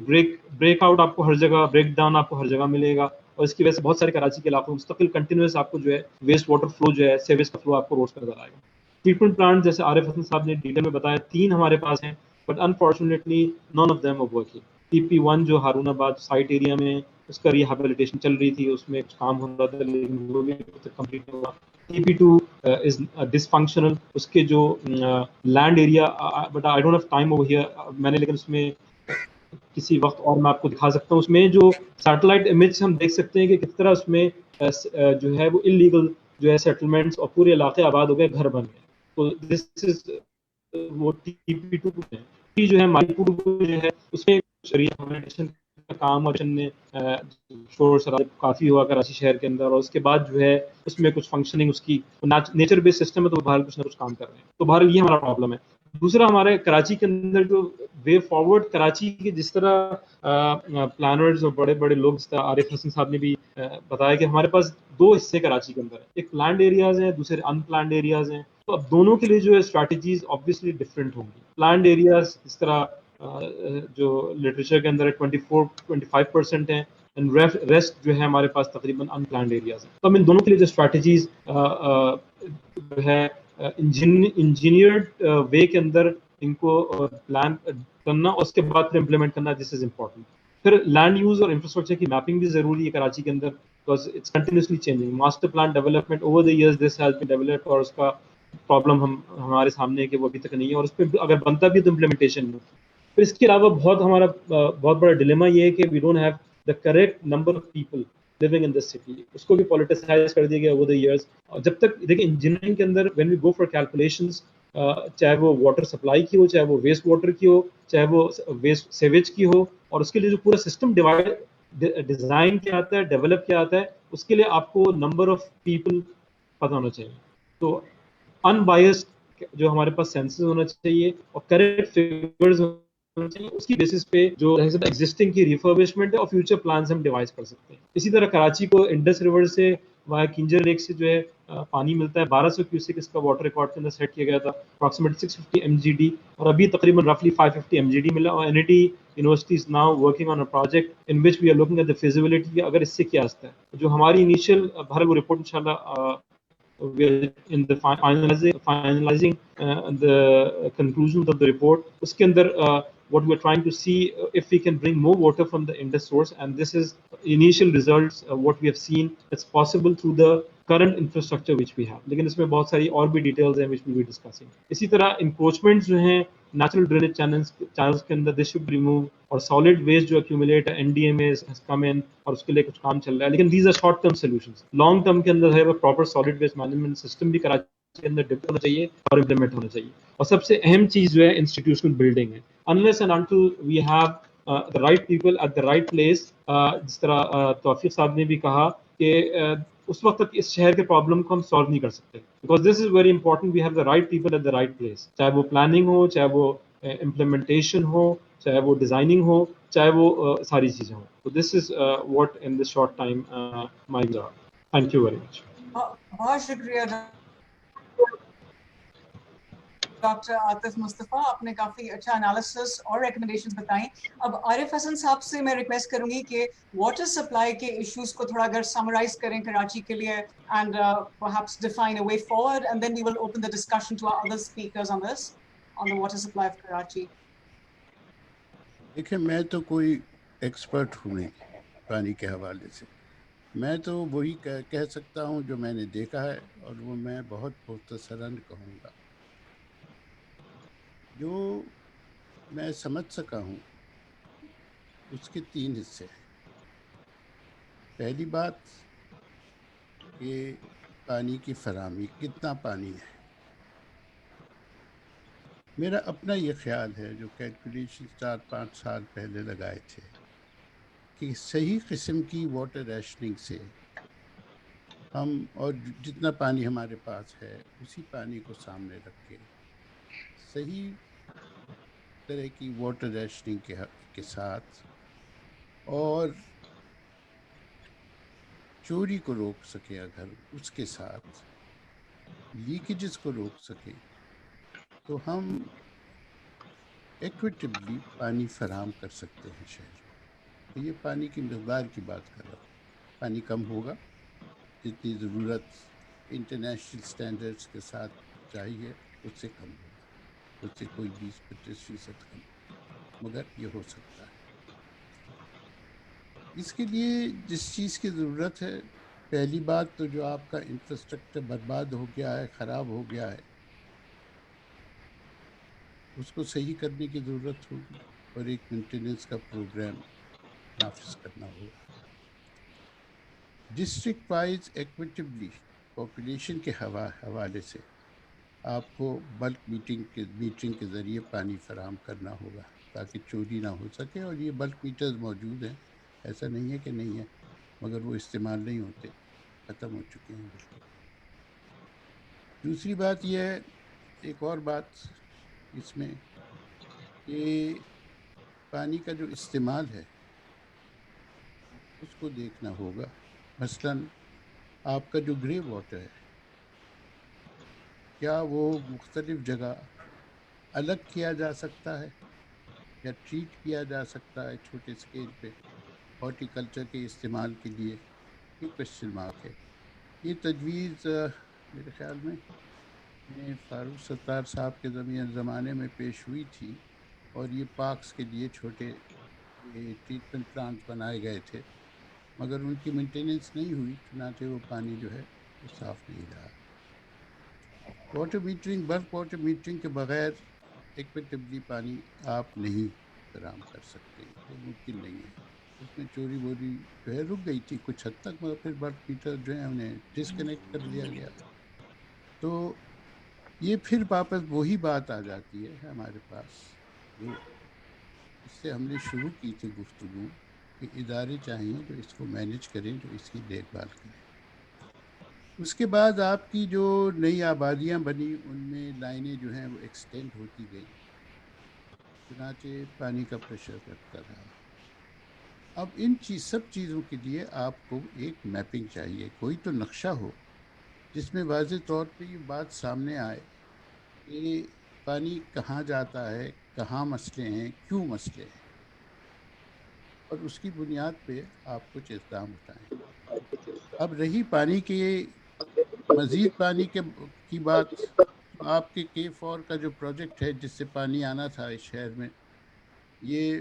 بریک آؤٹ آپ کو ہر جگہ, بریک ڈاؤن آپ کو ہر جگہ ملے گا, اور اس کی وجہ سے بہت سارے کراچی کے علاقوں میں مستقل کنٹینیوس آپ کو جو ہے ویسٹ واٹر فلو جو ہے, سیویج کا فلو آپ کو روز کرتا رہے گا. ٹریٹمنٹ پلانٹ جیسے عارف حسن صاحب نے ڈیٹیل میں بتایا 3 ہمارے پاس ہیں, but unfortunately none of them are working. TP1 جو ہارون آباد سائٹ ایریا میں اس کا ریہیبلیٹیشن چل رہی تھی, اس میں کچھ کام ہو رہا تھا لیکن وہ بھی کمپلیٹ نہیں ہوا. TP2 از ڈسفنکشنل, اس کے جو land area, but I don't have time over here, میں نے لیکن اس میں کسی وقت اور میں آپ کو دکھا سکتا ہوں. اس میں جو سیٹلائٹ امیج سے ہم دیکھ سکتے ہیں کہ کس طرح اس میں جو ہے وہ انلیگل جو ہے سیٹلمنٹس اور پورے علاقے آباد ہو گئے, گھر بن گئے. تو دس از وہ TP2 ہے. جو ہے مائی پور جو ہے اس میں ریہیبلیٹیشن کا کام اور میں شور شرابہ کافی ہوا کراچی شہر کے اندر, اور اس کے بعد جو ہے اس میں کچھ فنکشننگ, اس کی نیچر بیس سسٹم ہے تو باہر کچھ نہ کچھ کام کر رہے ہیں. تو باہر یہ ہمارا پرابلم ہے. دوسرا ہمارے کراچی کے اندر جو وے فارورڈ, کراچی کے جس طرح پلانرز اور بڑے بڑے لوگ, جس طرح عارف حسن صاحب نے بھی بتایا کہ ہمارے پاس 2 حصے کراچی کے اندر ہیں, ایک پلانڈ ایریاز ہیں, دوسرے ان پلانڈ ایریاز ہیں. تو اب دونوں کے لیے جو ہے اسٹریٹجیز آبویسلی ڈفرینٹ ہوں گی. پلانڈ ایریاز جس طرح جو لٹریچر کے اندر 24-25% ہیں, ریسٹ جو ہے ہمارے پاس تقریباً ان پلانڈ ایریاز ہیں. تو ہم ان دونوں کے لیے جو اسٹریٹجیز جو ہے انجینئرڈ وے کے اندر ان کو پلان کرنا, اور اس کے بعد پھر امپلیمنٹ کرنا, دس از امپورٹنٹ. پھر لینڈ یوز اور انفراسٹرکچر کی میپنگ بھی ضروری ہے کراچی کے اندر, because it's continuously changing. Master plan development over the years this has been developed, اور اس کا پرابلم ہمارے سامنے ہے کہ وہ ابھی تک نہیں ہے, اور اس پہ اگر بنتا بھی تو امپلیمنٹیشن میں. پھر اس کے علاوہ ہمارا بہت بڑا ڈیلیما یہ ہے کہ we don't have the correct number of people living in this city. اس کو بھی پولیٹیسائز کر دیا گیا over the years. جب تک دیکھیں انجینئرنگ کے اندر when we go for calculations, چاہے وہ واٹر سپلائی کی ہو, چاہے وہ ویسٹ واٹر کی ہو, چاہے وہ ویسٹ سیویج کی ہو, اور اس کے لیے جو پورا سسٹم ڈیزائن کیا آتا ہے, ڈیولپ کیا آتا ہے, اس کے لیے آپ کو نمبر آف پیپل پتہ ہونا چاہیے. تو ان بائسڈ جو ہمارے پاس سینسز ہونا چاہیے, اور کریکٹ فگرز ہونا چاہیے. اس کی بیسس پہ جو ایگزسٹنگ کی ریفربشمنٹ ہے اور فیوچر پلانز ہم ڈیوائز کر سکتے ہیں. اسی طرح کراچی کو انڈس ریور سے وہاں کنجر لیک سے جو ہے پانی ملتا ہے. 1200 کیوسیک اس کا واٹر ریکارڈ کے اندر سیٹ کیا گیا تھا, اپروکسیمیٹ 650 MGD, اور ابھی تقریباً رفلی 550 MGD ملا. اور NIT university is now working on a project in which we are looking at the feasibility, اگر اس سے کیا آتا ہے. جو ہماری انیشیل بھارت وہ رپورٹ انشاءاللہ in the finalizing the conclusions of the report, اس کے اندر what we are trying to see if we can bring more water from the Indus source, and this is initial results what we have seen. It's possible through the current infrastructure which we have, لیکن اس میں بہت ساری اور بھی details ہیں which we will be discussing. اسی طرح encroachments جو ہیں نیچرل ڈرینیج چینلز کے اندر this should be removed, اور سالڈ ویسٹ جو accumulate ہے NDMA has come in, اور اس کے لیے کچھ کام چل رہا ہے. لیکن these are short term solutions. Long term کے اندر ہے وہ proper solid waste management system بھی کراچی کے اندر ڈیولپ ہونا چاہیے اور امپلیمنٹ ہونا چاہیے. اور سب سے اہم چیز جو ہے انسٹیٹیوشنل بلڈنگ ہے. unless and until we have the right people at the right place, جس طرح توفیق صاحب نے بھی کہا کہ اس وقت تک اس شہر کے پرابلم کو ہم سالو نہیں کر سکتے, because this is very important. We have the right people at the right place, چاہے وہ پلاننگ ہو, چاہے وہ امپلیمنٹیشن ہو, چاہے وہ ڈیزائننگ ہو, چاہے وہ ساری چیزیں ہوں. تو this is what in this short time my job. Thank you very much. بہت شکریہ ڈاکٹر عاطف مصطفیٰ, آپ نے کافی اچھا انالیسس اور ریکمنڈیشنز بتائیں. اب عارف حسن صاحب سے میں ریکویسٹ کروں گی کہ واٹر سپلائی کے ایشوز کو تھوڑا اگر سمرائز کریں کراچی کے لیے, and perhaps define a way forward, and then we will open the discussion to our other speakers on this, on the water supply of Karachi. دیکھیں, میں تو کوئی ایکسپرٹ ہوں نہیں پانی کے حوالے سے. میں تو وہی کہہ سکتا ہوں جو میں نے دیکھا ہے, اور وہ میں بہت مختصراً کہوں گا. جو میں سمجھ سکا ہوں اس کے 3 حصے ہیں. پہلی بات کہ پانی کی فراہمی, کتنا پانی ہے. میرا اپنا یہ خیال ہے, جو کیلکولیشن 4-5 سال پہلے لگائے تھے, کہ صحیح قسم کی واٹر ریشننگ سے ہم, اور جتنا پانی ہمارے پاس ہے اسی پانی کو سامنے رکھ کے صحیح طرح کی واٹر ریشننگ کے ساتھ اور چوری کو روک سکے اگر اس کے ساتھ لیکیجز کو روک سکے تو ہم ایکویٹیبلی پانی فراہم کر سکتے ہیں شہر میں. تو یہ پانی کی مقدار کی بات کر رہا ہوں. پانی کم ہوگا جتنی ضرورت انٹرنیشنل سٹینڈرڈز کے ساتھ چاہیے اس سے کم ہوگا, اس سے کوئی 20-25% کم, مگر یہ ہو سکتا ہے. اس کے لیے جس چیز کی ضرورت ہے, پہلی بات تو جو آپ کا انفراسٹرکچر برباد ہو گیا ہے, خراب ہو گیا ہے, اس کو صحیح کرنے کی ضرورت ہوگی اور ایک مینٹیننس کا پروگرام نافذ کرنا ہوگا. ڈسٹرکٹ وائز ایکویٹیبلی پاپولیشن کے حوالے سے آپ کو بلک میٹرنگ کے ذریعے پانی فراہم کرنا ہوگا تاکہ چوری نہ ہو سکے. اور یہ بلک میٹرز موجود ہیں, ایسا نہیں ہے کہ نہیں ہے, مگر وہ استعمال نہیں ہوتے, ختم ہو چکے ہیں بالکل. دوسری بات یہ ہے, ایک اور بات اس میں, کہ پانی کا جو استعمال ہے اس کو دیکھنا ہوگا. مثلاً آپ کا جو گرے واٹر ہے, کیا وہ مختلف جگہ الگ کیا جا سکتا ہے یا ٹریٹ کیا جا سکتا ہے چھوٹے اسکیل پہ ہارٹی کلچر کے استعمال کے لیے, یہ کوشچن مارک ہے. یہ تجویز میرے خیال میں فاروق ستار صاحب کے زمانے میں پیش ہوئی تھی, اور یہ پارکس کے لیے چھوٹے ٹریٹمنٹ پلانٹ بنائے گئے تھے, مگر ان کی مینٹیننس نہیں ہوئی, چنانچہ وہ پانی جو ہے وہ صاف نہیں رہا. واٹر میٹرنگ, بلک واٹر میٹرنگ کے بغیر ایکویٹیبلی پانی آپ نہیں فراہم کر سکتے, وہ ممکن نہیں ہے. اس میں چوری ووری جو ہے رک گئی تھی کچھ حد تک, مگر پھر بلک میٹر جو ہے انہیں ڈسکنیکٹ کر دیا گیا. تو یہ پھر واپس وہی بات آ جاتی ہے ہمارے پاس جو اس سے ہم نے شروع کی تھی گفتگو, کہ ادارے چاہیے جو اس کو مینیج کریں, جو اس کی دیکھ بھال کریں. اس کے بعد آپ کی جو نئی آبادیاں بنی ان میں لائنیں جو ہیں وہ ایکسٹینڈ ہوتی گئیں, چنانچہ پانی کا پریشر گھٹتا رہا. اب ان سب چیزوں کے لیے آپ کو ایک میپنگ چاہیے, کوئی تو نقشہ ہو جس میں واضح طور پہ یہ بات سامنے آئے کہ پانی کہاں جاتا ہے, کہاں مسئلے ہیں, کیوں مسئلے ہیں, اور اس کی بنیاد پہ آپ کچھ اقدام اٹھائیں. اب رہی پانی کے مزید پانی کی بات, تو آپ کے K4 کا جو پروجیکٹ ہے جس سے پانی آنا تھا اس شہر میں, یہ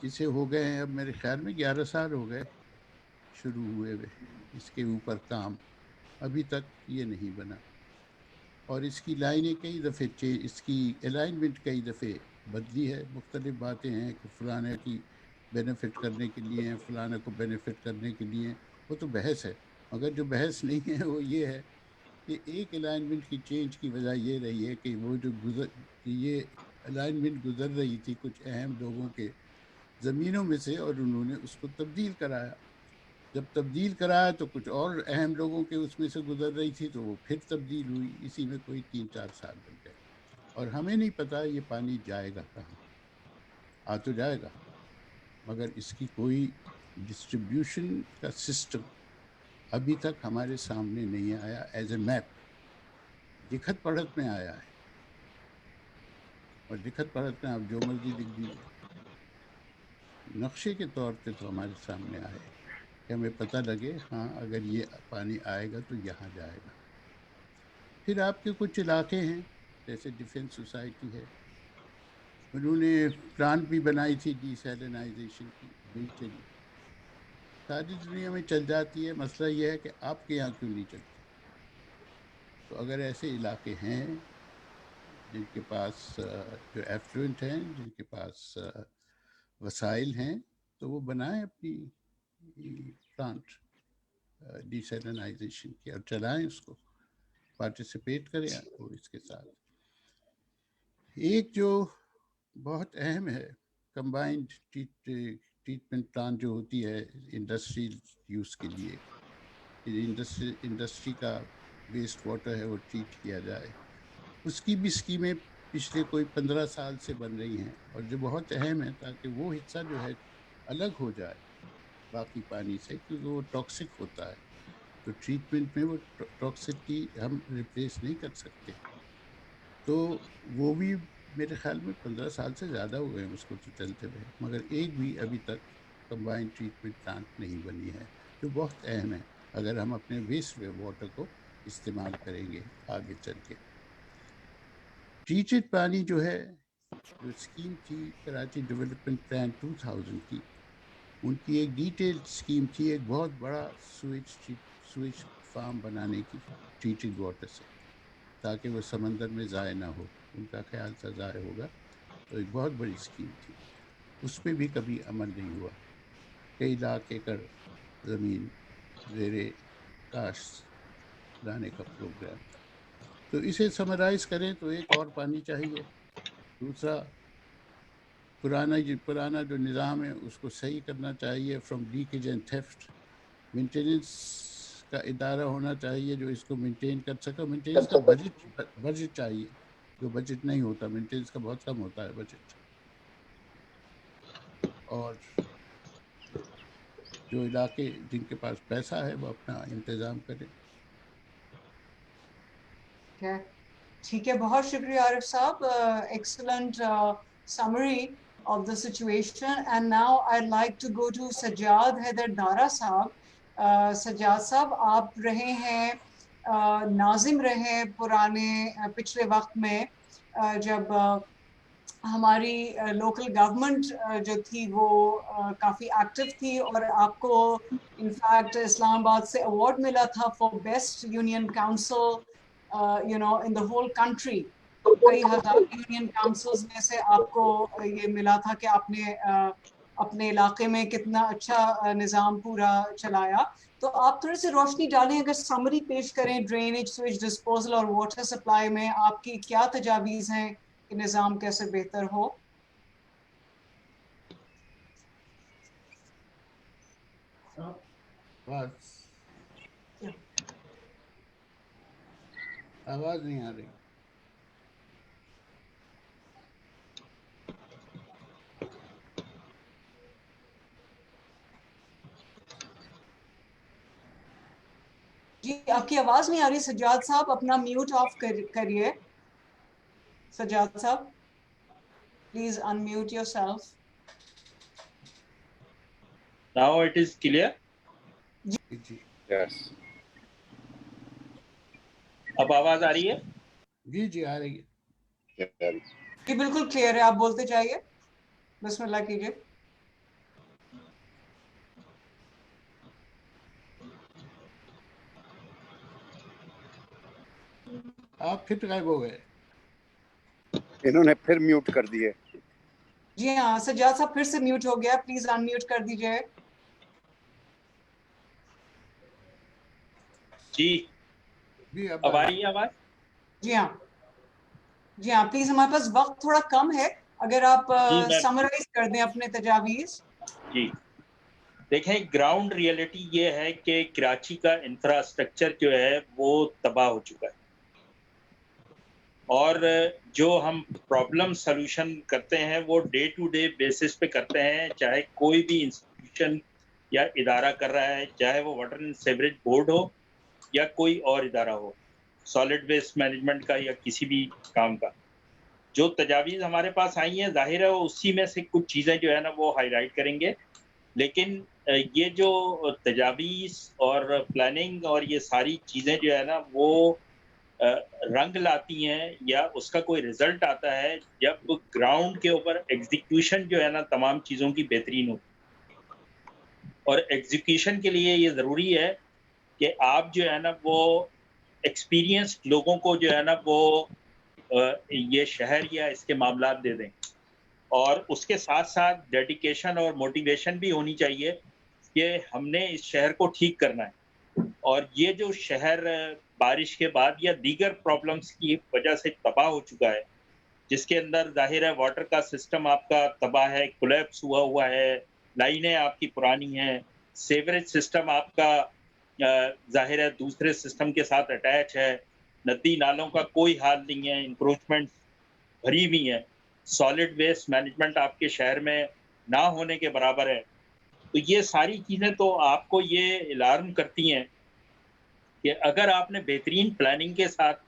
اسے ہو گئے ہیں اب میرے خیال میں 11 سال ہو گئے شروع ہوئے ہوئے. اس کے اوپر کام ابھی تک یہ نہیں بنا, اور اس کی لائنیں کئی دفعے اس کی الائنمنٹ کئی دفعے بدلی ہے. مختلف باتیں ہیں کہ فلانے کی بینیفٹ کرنے کے لیے ہیں, فلانے کو بینیفٹ کرنے کے لیے, وہ تو بحث ہے. مگر جو بحث نہیں ہے وہ یہ ہے کہ ایک الائنمنٹ کی چینج کی وجہ یہ رہی ہے کہ وہ جو یہ الائنمنٹ گزر رہی تھی کچھ اہم لوگوں کے زمینوں میں سے, اور انہوں نے اس کو تبدیل کرایا. جب تبدیل کرایا تو کچھ اور اہم لوگوں کے اس میں سے گزر رہی تھی, تو وہ پھر تبدیل ہوئی. اسی میں کوئی 3-4 سال لگ گئے, اور ہمیں نہیں پتا یہ پانی جائے گا کہاں. آ تو جائے گا, مگر اس کی کوئی ڈسٹریبیوشن کا سسٹم ابھی تک ہمارے سامنے نہیں آیا ایز اے میپ. لکھت پڑھت میں آیا ہے, اور لکھت پڑھت میں آپ جو مرضی لکھ دیجیے, نقشے کے طور پہ تو ہمارے سامنے آئے کہ ہمیں پتہ لگے ہاں اگر یہ پانی آئے گا تو یہاں جائے گا. پھر آپ کے کچھ علاقے ہیں جیسے ڈیفینس سوسائٹی ہے, انہوں نے پلانٹ بھی بنائی تھی ڈی سیلنائزیشن کی, نہیں چلی. ساری دنیا میں چل جاتی ہے, مسئلہ یہ ہے کہ آپ کے یہاں کیوں نہیں چلتی. تو اگر ایسے علاقے ہیں جن کے پاس جو ایفلوئنٹ ہیں, جن کے پاس وسائل ہیں, تو وہ بنائیں اپنی پلانٹ ڈی سیلنائزیشن کی اور چلائیں اس کو, پارٹیسپیٹ کریں وہ اس کے ساتھ. ایک جو بہت اہم ہے کمبائنڈ ٹریٹمنٹ پلانٹ جو ہوتی ہے انڈسٹریل یوز کے لیے, انڈسٹری کا ویسٹ واٹر ہے وہ ٹریٹ کیا جائے, اس کی بھی اسکیمیں پچھلے کوئی 15 سال سے بن رہی ہیں, اور جو بہت اہم ہے تاکہ وہ حصہ جو ہے الگ ہو جائے باقی پانی سے کیونکہ وہ ٹاکسک ہوتا ہے. تو ٹریٹمنٹ میں وہ ٹاکسٹی ہم ریپلیس نہیں کر سکتے. تو وہ بھی میرے خیال میں 15 سال سے زیادہ ہوئے ہیں اس کو تو چلتے ہوئے، مگر ایک بھی ابھی تک کمبائنڈ ٹریٹمنٹ پلانٹ نہیں بنی ہے، جو بہت اہم ہے اگر ہم اپنے ویسٹ واٹر کو استعمال کریں گے آگے چل کے. ٹریٹڈ پانی جو ہے، جو اسکیم تھی کراچی ڈیولپمنٹ پلان 2000 کی، ان کی ایک ڈیٹیلڈ اسکیم تھی ایک بہت بڑا سویج فارم بنانے کی ٹریٹڈ واٹر سے، تاکہ وہ سمندر میں ضائع نہ ہو. ان کا خیال تھا ضائع ہوگا، تو ایک بہت بڑی اسکیم تھی. اس پہ بھی کبھی عمل نہیں ہوا. کئی لاکھ ایکڑ زمین زیر کاشت لانے کا پروگرام تھا. تو اسے سمرائز کریں تو ایک اور پانی چاہیے. دوسرا، پرانا جو نظام ہے اس کو صحیح کرنا چاہیے from leakage and theft. Maintenance کا ادارہ ہونا چاہیے جو اس کو مینٹین کر سکے. مینٹیننس کا بجٹ چاہیے، جو بجٹ نہیں ہوتا مینٹیننس کا، بہت کم ہوتا ہے بجٹ. اور جو علاقے جن کے پاس پیسہ ہے وہ اپنا انتظام کریں. ٹھیک ہے، بہت شکریہ عارف صاحب. Excellent summary of the situation. And now I'd like to go to Sajjad Haider Dara صاحب. سجاد صاحب، آپ رہے ہیں ناظم رہے پچھلے وقت میں جب ہماری لوکل گورنمنٹ جو تھی وہ کافی ایکٹیو تھی، اور آپ کو انفیکٹ اسلام آباد سے ایوارڈ ملا تھا for best union council in the whole country. کئی ہزار یونین کاؤنسلز میں سے آپ کو یہ ملا تھا کہ آپ نے اپنے علاقے میں کتنا اچھا نظام پورا چلایا. تو آپ تھوڑے سے روشنی ڈالیں، اگر سمری پیش کریں ڈرینیج، سویج ڈسپوزل اور واٹر سپلائی میں آپ کی کیا تجاویز ہیں کہ نظام کیسے بہتر ہو؟ آواز نہیں آ رہی. جی آپ کی آواز نہیں آ رہی سجاد صاحب، اپنا میوٹ آف کریے. سجاد صاحب please unmute your self. Now it is clear. جی اب آواز آ رہی ہے؟ جی آ رہی ہے. جی بالکل کلیئر ہے، آپ بولتے جائیے، بسم اللہ کیجیے. آپ پھر غائب ہو گئے. انہوں نے پھر میوٹ کر دیے. جی ہاں سجاد صاحب پھر سے میوٹ ہو گیا، پلیز ان میوٹ کر دیجیے. جی اب آ رہی ہے آواز؟ جی ہاں پلیز، ہمارے پاس وقت تھوڑا کم ہے، اگر آپ سمرائز کر دیں اپنے تجاویز. جی دیکھیں، گراؤنڈ ریئلٹی یہ ہے کہ کراچی کا انفراسٹرکچر جو ہے وہ تباہ ہو چکا ہے، اور جو ہم پرابلم سلوشن کرتے ہیں وہ ڈے ٹو ڈے بیسس پہ کرتے ہیں، چاہے کوئی بھی انسٹیٹیوشن یا ادارہ کر رہا ہے، چاہے وہ واٹر اینڈ سیوریج بورڈ ہو یا کوئی اور ادارہ ہو، سالڈ ویسٹ مینجمنٹ کا یا کسی بھی کام کا. جو تجاویز ہمارے پاس آئی ہیں ظاہر ہے اسی میں سے کچھ چیزیں جو ہے نا وہ ہائی لائٹ کریں گے. لیکن یہ جو تجاویز اور پلاننگ اور یہ ساری چیزیں جو ہے نا وہ رنگ لاتی ہیں یا اس کا کوئی رزلٹ آتا ہے جب گراؤنڈ کے اوپر ایگزیکیوشن جو ہے نا تمام چیزوں کی بہترین ہوتی. اور ایگزیکیوشن کے لیے یہ ضروری ہے کہ آپ جو ہے نا وہ ایکسپیرینس لوگوں کو جو ہے نا وہ یہ شہر یا اس کے معاملات دے دیں، اور اس کے ساتھ ساتھ ڈیڈیکیشن اور موٹیویشن بھی ہونی چاہیے کہ ہم نے اس شہر کو ٹھیک کرنا ہے. اور یہ جو شہر بارش کے بعد یا دیگر پرابلمز کی وجہ سے تباہ ہو چکا ہے، جس کے اندر ظاہر ہے واٹر کا سسٹم آپ کا تباہ ہے، کولیپس ہوا ہے، لائنیں آپ کی پرانی ہیں، سیوریج سسٹم آپ کا ظاہر ہے دوسرے سسٹم کے ساتھ اٹیچ ہے، ندی نالوں کا کوئی حال نہیں ہے، انکروچمنٹ بھری ہوئی ہیں، سالڈ ویسٹ مینجمنٹ آپ کے شہر میں نہ ہونے کے برابر ہے. تو یہ ساری چیزیں تو آپ کو یہ الارم کرتی ہیں کہ اگر آپ نے بہترین پلاننگ کے ساتھ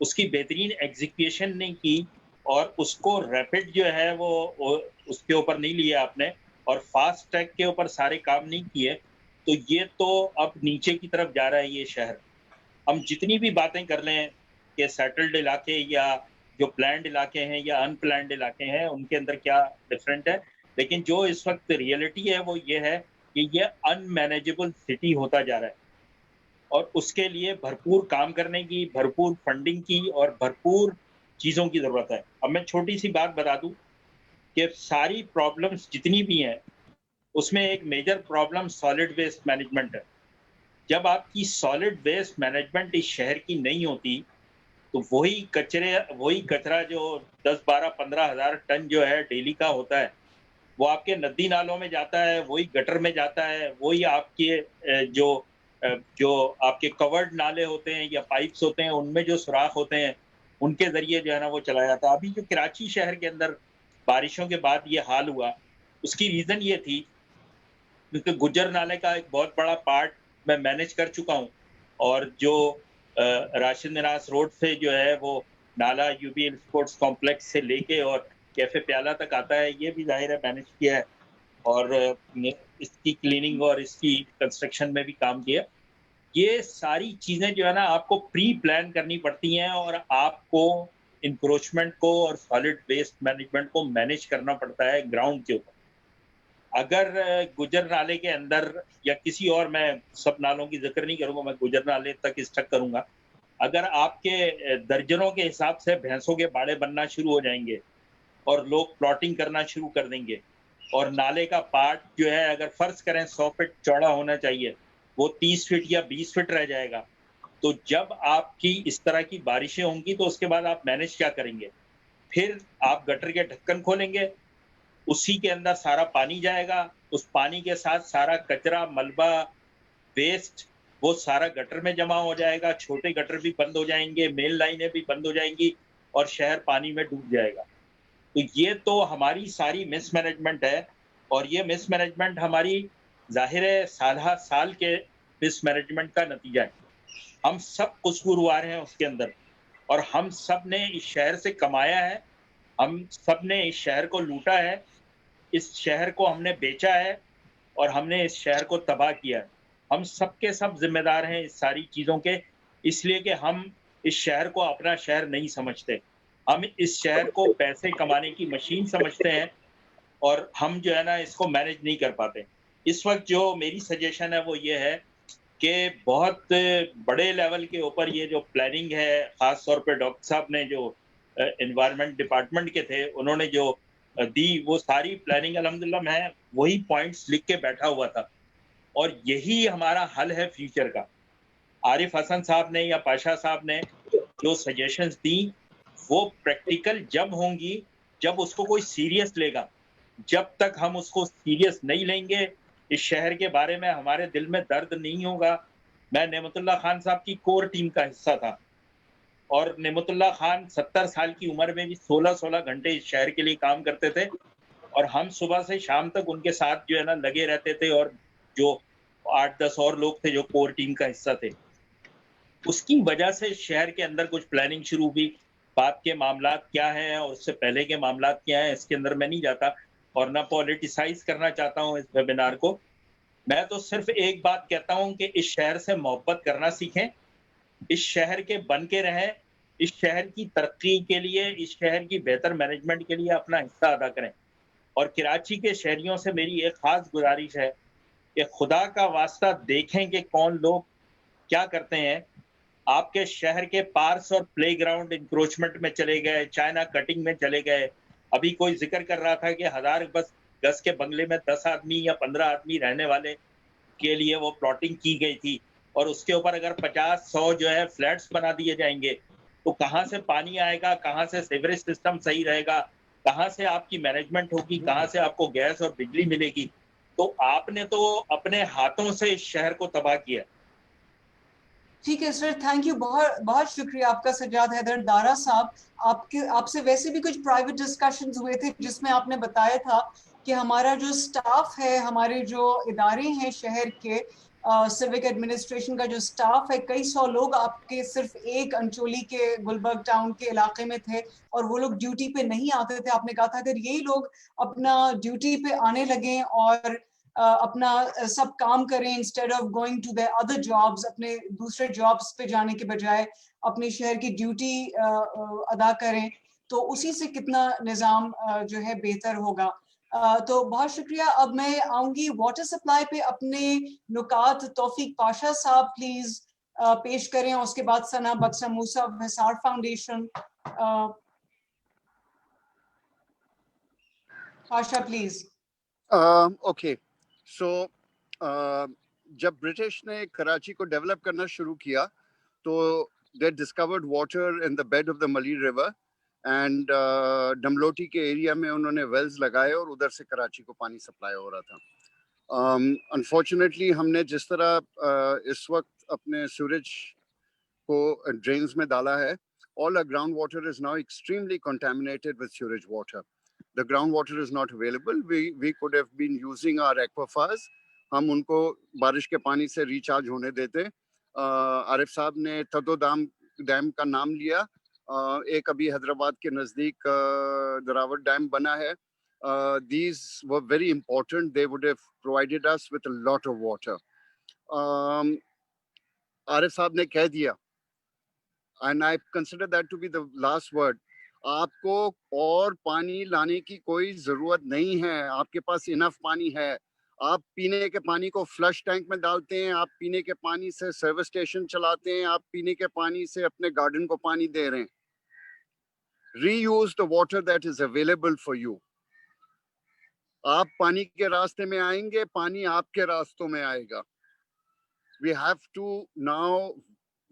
اس کی بہترین ایگزیکیوشن نہیں کی اور اس کو ریپڈ جو ہے وہ اس کے اوپر نہیں لیا آپ نے اور فاسٹ ٹریک کے اوپر سارے کام نہیں کیے, تو یہ تو اب نیچے کی طرف جا رہا ہے یہ شہر. ہم جتنی بھی باتیں کر لیں کہ سیٹلڈ علاقے یا جو پلانڈ علاقے ہیں یا ان پلانڈ علاقے ہیں ان کے اندر کیا ڈفرینٹ ہے, لیکن جو اس وقت ریئلٹی ہے وہ یہ ہے کہ یہ ان مینیجبل سٹی ہوتا جا رہا ہے اور اس کے لیے بھرپور کام کرنے کی, بھرپور فنڈنگ کی اور بھرپور چیزوں کی ضرورت ہے. اب میں چھوٹی سی بات بتا دوں کہ ساری پرابلمس جتنی بھی ہیں اس میں ایک major problem solid waste management ہے. جب آپ کی سالڈ ویسٹ مینجمنٹ اس شہر کی نہیں ہوتی تو وہی کچرا جو 10-12-15 ہزار ٹن جو ہے ڈیلی کا ہوتا ہے وہ آپ کے ندی نالوں میں جاتا ہے, وہی گٹر میں جاتا ہے, وہی آپ کے جو آپ کے کورڈ نالے ہوتے ہیں یا پائپس ہوتے ہیں ان میں جو سوراخ ہوتے ہیں ان کے ذریعے جو ہے نا وہ چلایا جاتا ہے. ابھی جو کراچی شہر کے اندر بارشوں کے بعد یہ حال ہوا اس کی ریزن یہ تھی کیونکہ گجر نالے کا ایک بہت بڑا پارٹ میں مینیج کر چکا ہوں اور جو راشد نراس روڈ سے جو ہے وہ نالا U B L sports complex سے لے کے اور کیفے پیالہ تک آتا ہے, یہ بھی ظاہر ہے مینیج کیا ہے اور اس کی کلیننگ اور اس کی کنسٹرکشن میں بھی کام کیا. یہ ساری چیزیں جو ہے نا آپ کو پری پلان کرنی پڑتی ہیں اور آپ کو انکروچمنٹ کو اور سالڈ ویسٹ مینجمنٹ کو مینیج کرنا پڑتا ہے گراؤنڈ کے اوپر. اگر گجر نالے کے اندر یا کسی اور, میں سب نالوں کی ذکر نہیں کروں گا, میں گجر نالے تک اسٹک کروں گا, اگر آپ کے درجنوں کے حساب سے بھینسوں کے باڑے بننا شروع ہو جائیں گے اور لوگ پلاٹنگ کرنا شروع کر دیں گے اور نالے کا پارٹ جو ہے اگر فرض کریں 100 فٹ چوڑا ہونا چاہیے وہ 30 فٹ یا 20 فٹ رہ جائے گا, تو جب آپ کی اس طرح کی بارشیں ہوں گی تو اس کے بعد آپ مینیج کیا کریں گے؟ پھر آپ گٹر کے ڈھکن کھولیں گے, اسی کے اندر سارا پانی جائے گا, اس پانی کے ساتھ سارا کچرا ملبہ ویسٹ وہ سارا گٹر میں جمع ہو جائے گا, چھوٹے گٹر بھی بند ہو جائیں گے, مین لائنیں بھی بند ہو جائیں گی اور شہر پانی میں ڈوب جائے گا. تو یہ تو ہماری ساری مس مینجمنٹ ہے اور یہ مس مینجمنٹ ہماری ظاہر سال کے مس مینجمنٹ کا نتیجہ ہے. ہم سب قصوروار ہیں اس کے اندر اور ہم سب نے اس شہر سے کمایا ہے, ہم سب نے اس شہر کو لوٹا ہے, اس شہر کو ہم نے بیچا ہے اور ہم نے اس شہر کو تباہ کیا ہے. ہم سب کے سب ذمہ دار ہیں اس ساری چیزوں کے, اس لیے کہ ہم اس شہر کو اپنا شہر نہیں سمجھتے, ہم اس شہر کو پیسے کمانے کی مشین سمجھتے ہیں اور ہم جو ہے نا اس کو مینیج نہیں کر پاتے. اس وقت جو میری سجیشن ہے وہ یہ ہے کہ بہت بڑے لیول کے اوپر یہ جو پلاننگ ہے, خاص طور پہ ڈاکٹر صاحب نے جو انوائرمنٹ ڈپارٹمنٹ کے تھے انہوں نے جو دی وہ ساری پلاننگ الحمدللہ میں وہی پوائنٹس لکھ کے بیٹھا ہوا تھا اور یہی ہمارا حل ہے فیوچر کا. عارف حسن صاحب نے یا پاشا صاحب نے جو سجیشنز دی وہ پریکٹیکل جب ہوں گی جب اس کو کوئی سیریس لے گا. جب تک ہم اس کو سیریس نہیں لیں گے اس شہر کے بارے میں ہمارے دل میں درد نہیں ہوگا. میں نعمت اللہ خان صاحب کی کور ٹیم کا حصہ تھا اور نعمت اللہ خان 70 سال کی عمر میں بھی 16 گھنٹے اس شہر کے لیے کام کرتے تھے اور ہم صبح سے شام تک ان کے ساتھ جو ہے نا لگے رہتے تھے اور جو 8-10 اور لوگ تھے جو کور ٹیم کا حصہ تھے. اس کی وجہ سے شہر کے اندر کچھ پلاننگ شروع ہوئی. بات کے معاملات کیا ہیں اور اس سے پہلے کے معاملات کیا ہیں اس کے اندر میں نہیں جاتا اور نہ پولیٹیسائز کرنا چاہتا ہوں اس ویبینار کو. میں تو صرف ایک بات کہتا ہوں کہ اس شہر سے محبت کرنا سیکھیں, اس شہر کے بن کے رہیں, اس شہر کی ترقی کے لیے, اس شہر کی بہتر مینجمنٹ کے لیے اپنا حصہ ادا کریں. اور کراچی کے شہریوں سے میری ایک خاص گزارش ہے کہ خدا کا واسطہ دیکھیں کہ کون لوگ کیا کرتے ہیں. آپ کے شہر کے پارکس اور پلے گراؤنڈ انکروچمنٹ میں چلے گئے, چائنا کٹنگ میں چلے گئے. ابھی کوئی ذکر کر رہا تھا کہ 1000 گز کے بنگلے میں 10 آدمی یا 15 آدمی رہنے والے کے لیے وہ پلاٹنگ کی گئی تھی اور اس کے اوپر اگر 50-100 جو ہے فلیٹس بنا دیے جائیں گے تو کہاں سے پانی آئے گا, کہاں سے سیوریج سسٹم صحیح رہے گا, کہاں سے آپ کی مینجمنٹ ہوگی, کہاں سے آپ کو گیس اور بجلی ملے گی. تو آپ نے تو اپنے ہاتھوں سے اس شہر کو تباہ کیا. ٹھیک ہے سر, تھینک یو, بہت بہت شکریہ آپ کا سجاد حیدر دارا صاحب. آپ سے ویسے بھی کچھ پرائیویٹ ڈسکشنز ہوئے تھے جس میں آپ نے بتایا تھا کہ ہمارا جو سٹاف ہے, ہمارے جو ادارے ہیں شہر کے سیوک ایڈمنسٹریشن کا جو سٹاف ہے, کئی سو لوگ آپ کے صرف ایک انچولی کے گلبرگ ٹاؤن کے علاقے میں تھے اور وہ لوگ ڈیوٹی پہ نہیں آتے تھے. آپ نے کہا تھا اگر یہی لوگ اپنا ڈیوٹی پہ آنے لگیں اور اپنا سب کام کریں instead of going to their other jobs, اپنے دوسرے جابس پہ جانے کے بجائے اپنے شہر کی ڈیوٹی ادا کریں, تو اسی سے کتنا نظام جو ہے بہتر ہوگا. تو بہت شکریہ. اب میں آؤں گی واٹر سپلائی پہ, اپنے نکات توفیق پاشا صاحب پلیز پیش کریں, اور اس کے بعد ثنا بکسم موسیٰ وسار foundation. Pasha please. Okay so جب برٹش نے کراچی کو ڈیولپ کرنا شروع کیا تو they discovered water in the bed of the Malid River and ڈملوٹی کے ایریا میں انہوں نے ویلز لگائے اور ادھر سے کراچی کو پانی سپلائی ہو رہا تھا. انفارچونیٹلی ہم نے جس طرح اس وقت اپنے سورج کو ڈرینز میں ڈالا ہے, all our groundwater is now extremely contaminated with sewage water. The groundwater is not available. We could have been using our aquifers. ہم ان کو بارش کے پانی سے ریچارج ہونے دیتے. عارف صاحب نے تدو ڈیم کا نام لیا, ایک ابھی حیدرآباد کے نزدیک دراوٹ ڈیم بنا ہے. These were very important. They would have provided us with a lot of water. عارف صاحب نے کہہ دیا, and I consider that to be the last word. آپ کو اور پانی لانے کی کوئی ضرورت نہیں ہے, آپ کے پاس انف پانی ہے. آپ پینے کے پانی کو فلش ٹینک میں ڈالتے ہیں, آپ پینے کے پانی سے سروس اسٹیشن چلاتے ہیں, آپ پینے کے پانی سے اپنے گارڈن کو پانی دے رہے ہیں. Reuse the water that is available for you. آپ پانی کے راستے میں آئیں گے, پانی آپ کے راستوں میں آئے گا. We have to now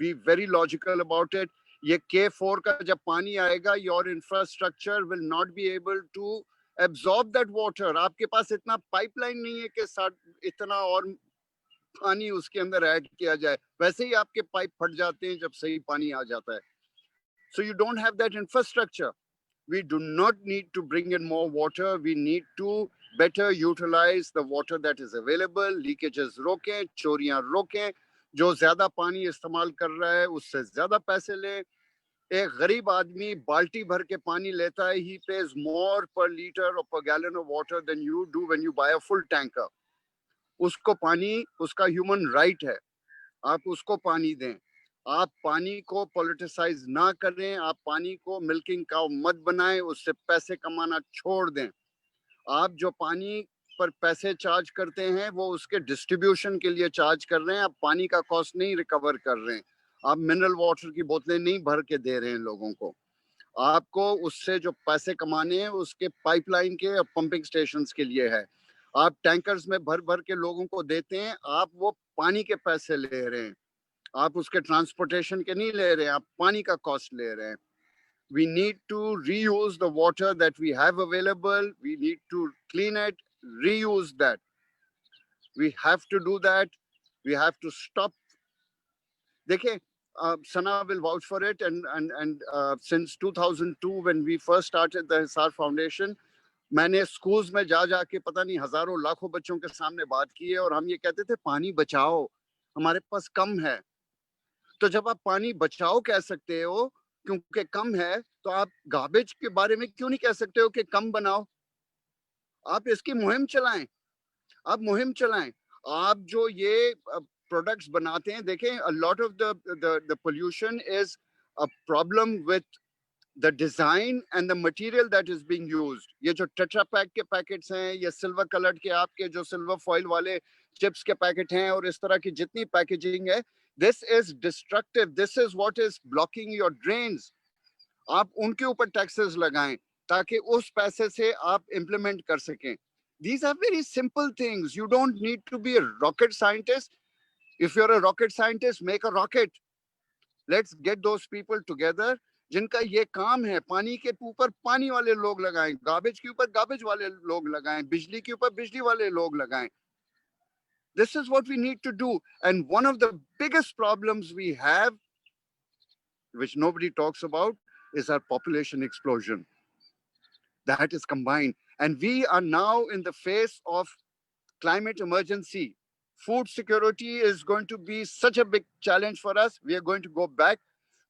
be very logical about it. یہ K4 کا جب پانی آئے گا, your infrastructure will not be able to absorb that water. آپ کے پاس اتنا پائپ لائن نہیں ہے کہ اتنا اور پانی اس کے اندر ایڈ کیا جائے. ویسے ہی آپ کے پائپ پھٹ جاتے ہیں جب صحیح پانی آ جاتا ہے. So you don't have that infrastructure. We do not need to bring in more water. We need to better utilize the water that is available. Leakages روکیں, چوریاں روکیں. جو زیادہ پانی استعمال کر رہا ہے اس سے زیادہ پیسے لیں. ایک غریب آدمی بالٹی بھر کے پانی لیتا ہے, he pays more per liter or per gallon of water than you do when you buy a full tanker. اس کو پانی اس کا ہیومن رائٹ ہے, آپ اس کو پانی دیں. آپ پانی کو پولیٹیسائز نہ کریں, آپ پانی کو ملکنگ کاؤ مت بنائیں, اس سے پیسے کمانا چھوڑ دیں. آپ جو پانی پر پیسے چارج کرتے ہیں وہ اس کے ڈسٹریبیوشن کے لیے چارج کر رہے ہیں, آپ پانی کا کاسٹ نہیں ریکور کر رہے ہیں. آپ منرل واٹر کی بوتلیں نہیں بھر کے دے رہے ہیں لوگوں کو. آپ کو اس سے جو پیسے کمانے ہیں اس کے پائپ لائن کے اور پمپنگ سٹیشنز کے لیے ہے. آپ ٹینکرز میں بھر بھر کے لوگوں کو دیتے ہیں, آپ وہ پانی کے پیسے لے رہے ہیں, آپ اس کے ٹرانسپورٹیشن کے نہیں لے رہے ہیں, آپ پانی کا کاسٹ لے رہے ہیں. We need to reuse the water that we have available. We need to clean it, reuse that. We have to do that. We have to stop. Dekhe, Sana will vouch for it. And since 2002, when we first started the Hisar Foundation, میں نے schools میں جا کے پتہ نہیں ہزاروں لاکھوں بچوں کے سامنے بات کی ہے, اور ہم یہ کہتے تھے پانی بچاؤ, ہمارے پاس کم ہے. تو جب آپ پانی بچاؤ کہہ سکتے ہو کیونکہ کم ہے, تو آپ گاربیج کے بارے میں کیوں نہیں کہہ سکتے ہو کہ کم بناؤ؟ آپ اس کی مہم چلائیں, آپ مہم چلائیں. آپ جو یہ پروڈکٹس بناتے ہیں, دیکھیں a lot of the pollution is a problem with the design and the material that is being used. یہ جو ٹیٹرا پیک کے پیکٹس ہیں, یہ سلور کلرڈ کے آپ کے جو سلور فوائل والے چپس کے پیکٹ ہیں, اور اس طرح کی جتنی پیکیجنگ ہے, this is destructive. This is what is blocking your drains. آپ ان کے اوپر ٹیکسز لگائیں تاکہ اس پیسے سے آپ امپلیمنٹ کر سکیں. These are very simple things. You don't need to be a rocket scientist. If you're a rocket scientist, make a rocket. Let's get those people together جن کا یہ کام ہے. پانی کے اوپر پانی والے لوگ لگائیں, گاربیج کے اوپر گاربیج والے لوگ لگائیں, بجلی کے اوپر بجلی والے لوگ لگائیں. This is what we need to do. And one of the biggest problems we have, which nobody talks about, is our population explosion. That is combined. And we are now in the face of climate emergency. Food security is going to be such a big challenge for us. We are going to go back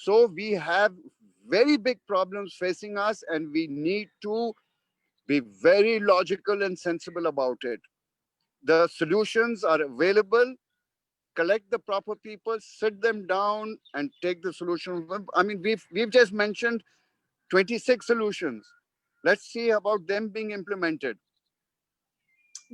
So we have very big problems facing us and we need to be very logical and sensible about it. The solutions are available. Collect the proper people, sit them down and take the solution. I mean, we've just mentioned 26 solutions. Let's see about them being implemented.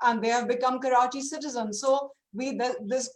and they have become Karachi citizens. So this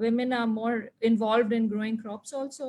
women are more involved in growing crops also.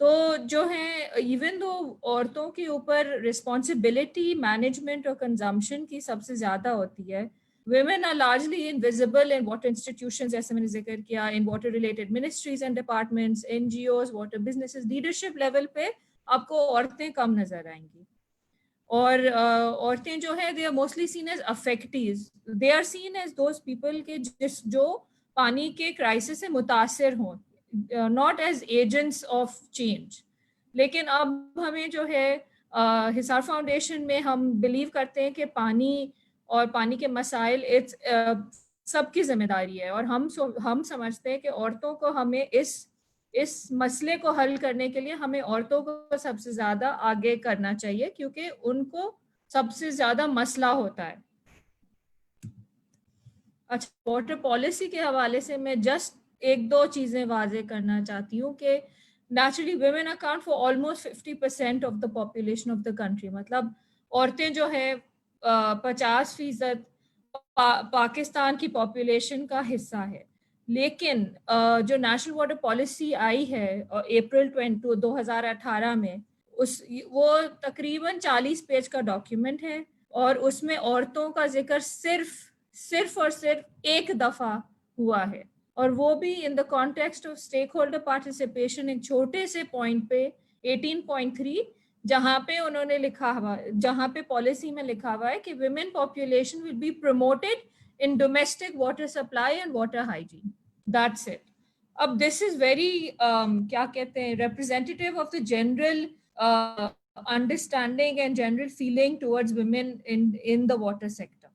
تو جو ہے even though عورتوں کے اوپر responsibility management اور consumption کی سب سے زیادہ ہوتی ہے. Women are largely invisible in water institutions, جیسے میں نے ذکر کیا, in water related ministries and departments, NGOs, water businesses. leadership level پہ آپ کو عورتیں کم نظر آئیں گی. اور عورتیں جو ہے they are mostly seen as affectees. They are seen as those people کے جو پانی کے کرائسس سے متاثر ہوں, not as agents of change. لیکن اب ہمیں جو ہے حصار فاؤنڈیشن میں ہم بلیو کرتے ہیں کہ پانی اور پانی کے مسائل سب کی ذمہ داری ہے, اور ہم سمجھتے ہیں کہ عورتوں کو ہمیں اس مسئلے کو حل کرنے کے لیے ہمیں عورتوں کو سب سے زیادہ آگے کرنا چاہیے, کیونکہ ان کو سب سے زیادہ مسئلہ ہوتا ہے. اچھا, واٹر پالیسی کے حوالے سے میں جسٹ ایک دو چیزیں واضح کرنا چاہتی ہوں کہ naturally women account for almost 50% of the population of the country. مطلب عورتیں جو ہے 50% پاکستان کی پاپولیشن کا حصہ ہے. لیکن جو نیشنل واٹر پالیسی آئی ہے اپریل 2018 میں, وہ تقریباً 40 پیج کا ڈاکیومنٹ ہے, اور اس میں عورتوں کا ذکر صرف اور صرف ایک دفعہ ہوا ہے, اور وہ بھی in the context of stakeholder participation, ایک چھوٹے سے پوائنٹ پہ 18.3, جہاں پہ انہوں نے لکھا ہوا, جہاں پہ پالیسی میں لکھا ہوا ہے کہ women population will be promoted in domestic water supply and water hygiene. That's it. اب دس از ویری کیا کہتے ہیں representative of the general understanding and general feeling towards women in the water sector.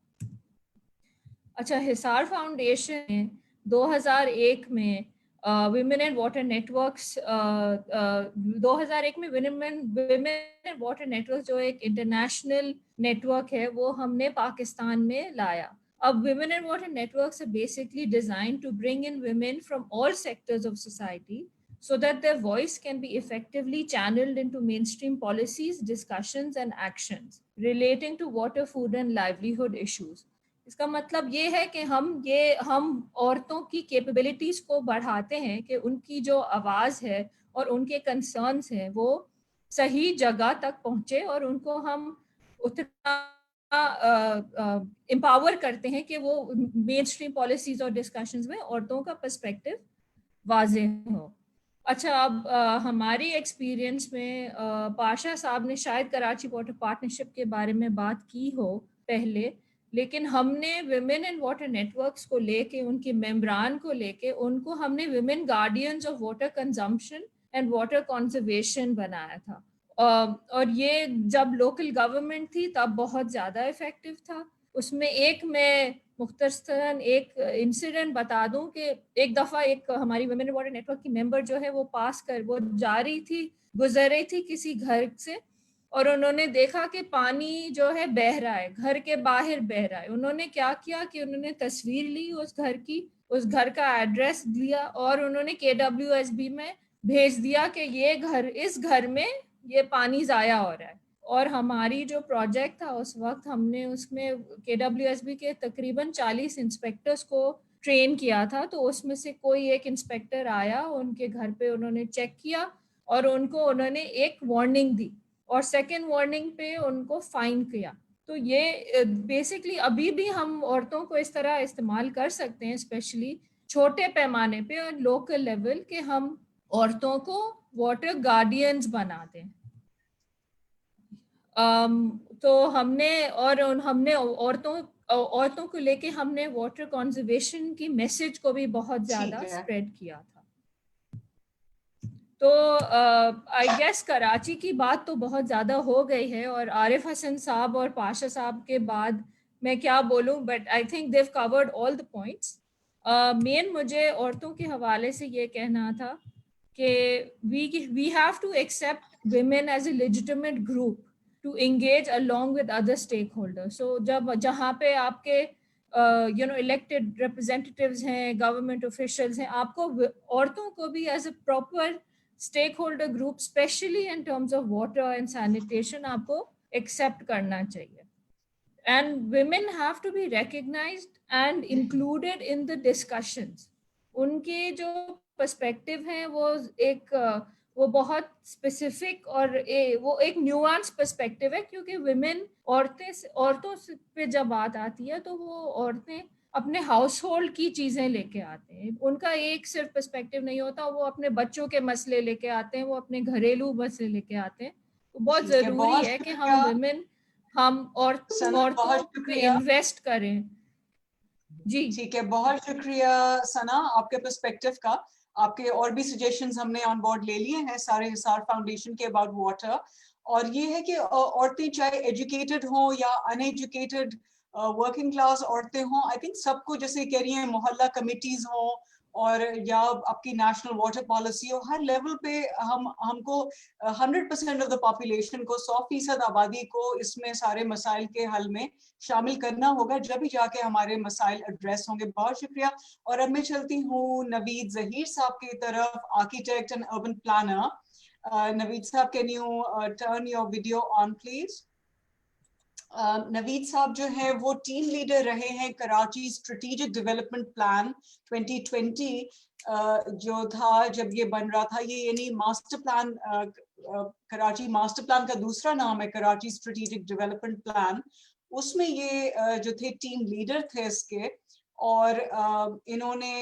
اچھا, Hisaar foundation نے 2001 میں women and water networks 2001 میں women and water network جو ایک انٹرنیشنل نیٹورک ہے وہ ہم نے پاکستان میں لایا. اب women and water networks are basically designed to bring in women from all sectors of society so that their voice can be effectively channeled into mainstream policies, discussions and actions relating to water, food and livelihood issues. اس کا مطلب یہ ہے کہ ہم عورتوں کی capabilities کو بڑھاتے ہیں کہ ان کی جو آواز ہے اور ان کے کنسرنس ہیں وہ صحیح جگہ تک پہنچے, اور ان کو ہم اتنا امپاور کرتے ہیں کہ وہ مین اسٹریم پالیسیز اور ڈسکشنز میں عورتوں کا پرسپیکٹو واضح ہو. اچھا, اب ہماری ایکسپیرئنس میں پاشا صاحب نے شاید کراچی واٹر پارٹنرشپ کے بارے میں بات کی ہو پہلے, لیکن ہم نے ویمن اینڈ واٹر نیٹورکس کو لے کے, ان کے ممبران کو لے کے, ان کو ہم نے women guardians of water consumption and water conservation بنایا تھا. اور یہ جب لوکل گورنمنٹ تھی تب بہت زیادہ افیکٹو تھا. اس میں میں مختصراً ایک انسیڈنٹ بتا دوں کہ ایک دفعہ ایک ہماری ویمن واٹر نیٹورک کی ممبر جو ہے وہ گزر رہی تھی کسی گھر سے, اور انہوں نے دیکھا کہ پانی جو ہے بہہ رہا ہے, گھر کے باہر بہہ رہا ہے. انہوں نے کیا کیا کہ انہوں نے تصویر لی اس گھر کی, اس گھر کا ایڈریس دیا, اور انہوں نے KWSB میں بھیج دیا کہ اس گھر میں یہ پانی ضائع ہو رہا ہے. اور ہماری جو پروجیکٹ تھا اس وقت ہم نے اس میں KWSB کے تقریباً 40 انسپیکٹرز کو ٹرین کیا تھا. تو اس میں سے کوئی ایک انسپیکٹر آیا, ان کے گھر پہ انہوں نے چیک کیا اور انہوں نے ایک وارننگ دی, اور سیکنڈ وارننگ پہ ان کو فائن کیا. تو یہ بیسکلی ابھی بھی ہم عورتوں کو اس طرح استعمال کر سکتے ہیں, اسپیشلی چھوٹے پیمانے پہ اور لوکل لیول, کہ ہم عورتوں کو واٹر گارڈینز بنا دیں. تو ہم نے عورتوں کو لے کے ہم نے واٹر کنزرویشن کی میسج کو بھی بہت زیادہ اسپریڈ کیا تھا. تو آئی گیس کراچی کی بات تو بہت زیادہ ہو گئی ہے, اور عارف حسن صاحب اور پاشا صاحب کے بعد میں کیا بولوں, but I think they've covered all the points. مین مجھے عورتوں کے حوالے سے یہ کہنا تھا کہ we have to accept women as a legitimate group to engage along with other stakeholders. So جہاں پہ آپ کے elected representatives ہیں, government officials ہیں, آپ کو عورتوں کو بھی as a proper stakeholder group, especially in terms of water and sanitation, آپ کو accept کرنا چاہیے. And women have to be recognized and included in the discussions. ان کے جو perspective ہیں وہ ایک وہ بہت اسپیسیفک اور وہ ایک نیوانس پرسپیکٹیو ہے, کیونکہ ویمن عورتوں پہ جب بات آتی ہے تو وہ عورتیں اپنے ہاؤس ہولڈ کی چیزیں لے کے آتے ہیں, ان کا ایک صرف پرسپیکٹیو نہیں ہوتا, وہ اپنے بچوں کے مسئلے لے کے آتے ہیں, وہ اپنے گھریلو مسئلے لے کے آتے ہیں. تو بہت ضروری ہے کہ ہم ویمن ہم عورتوں پہ انویسٹ کریں. جی ٹھیک ہے, بہت شکریہ ثنا آپ کے پرسپیکٹیو کا. آپ کے اور بھی سجیشنز ہم نے آن بورڈ لے لیے ہیں سارے حصار فاؤنڈیشن کے اباؤٹ واٹر, اور یہ ہے کہ عورتیں چاہے ایجوکیٹڈ ہوں یا ان ایجوکیٹڈ ورکنگ کلاس عورتیں ہوں, آئی تھنک سب کو جیسے کہہ رہی ہیں محلہ کمیٹیز ہوں اور یا آپ کی نیشنل واٹر پالیسی ہو, ہر لیول پہ ہم کو 100% آف دا پاپولیشن کو 100% آبادی کو اس میں سارے مسائل کے حل میں شامل کرنا ہوگا, جب ہی جا کے ہمارے مسائل ایڈریس ہوں گے. بہت شکریہ. اور اب میں چلتی ہوں نوید ظہیر صاحب کی طرف, architect and urban planner. Naveed sahab, can you turn your video on please? Naveed sahab جو ہے وہ ٹیم لیڈر رہے ہیں کراچی اسٹریٹجک ڈیولپمنٹ پلان 2020 جو تھا جب یہ بن رہا تھا, یہ یعنی master plan, Karachi master plan کا دوسرا نام ہے کراچی اسٹریٹجک ڈیولپمنٹ پلان. اس میں یہ جو تھے ٹیم لیڈر تھے اس کے, اور انہوں نے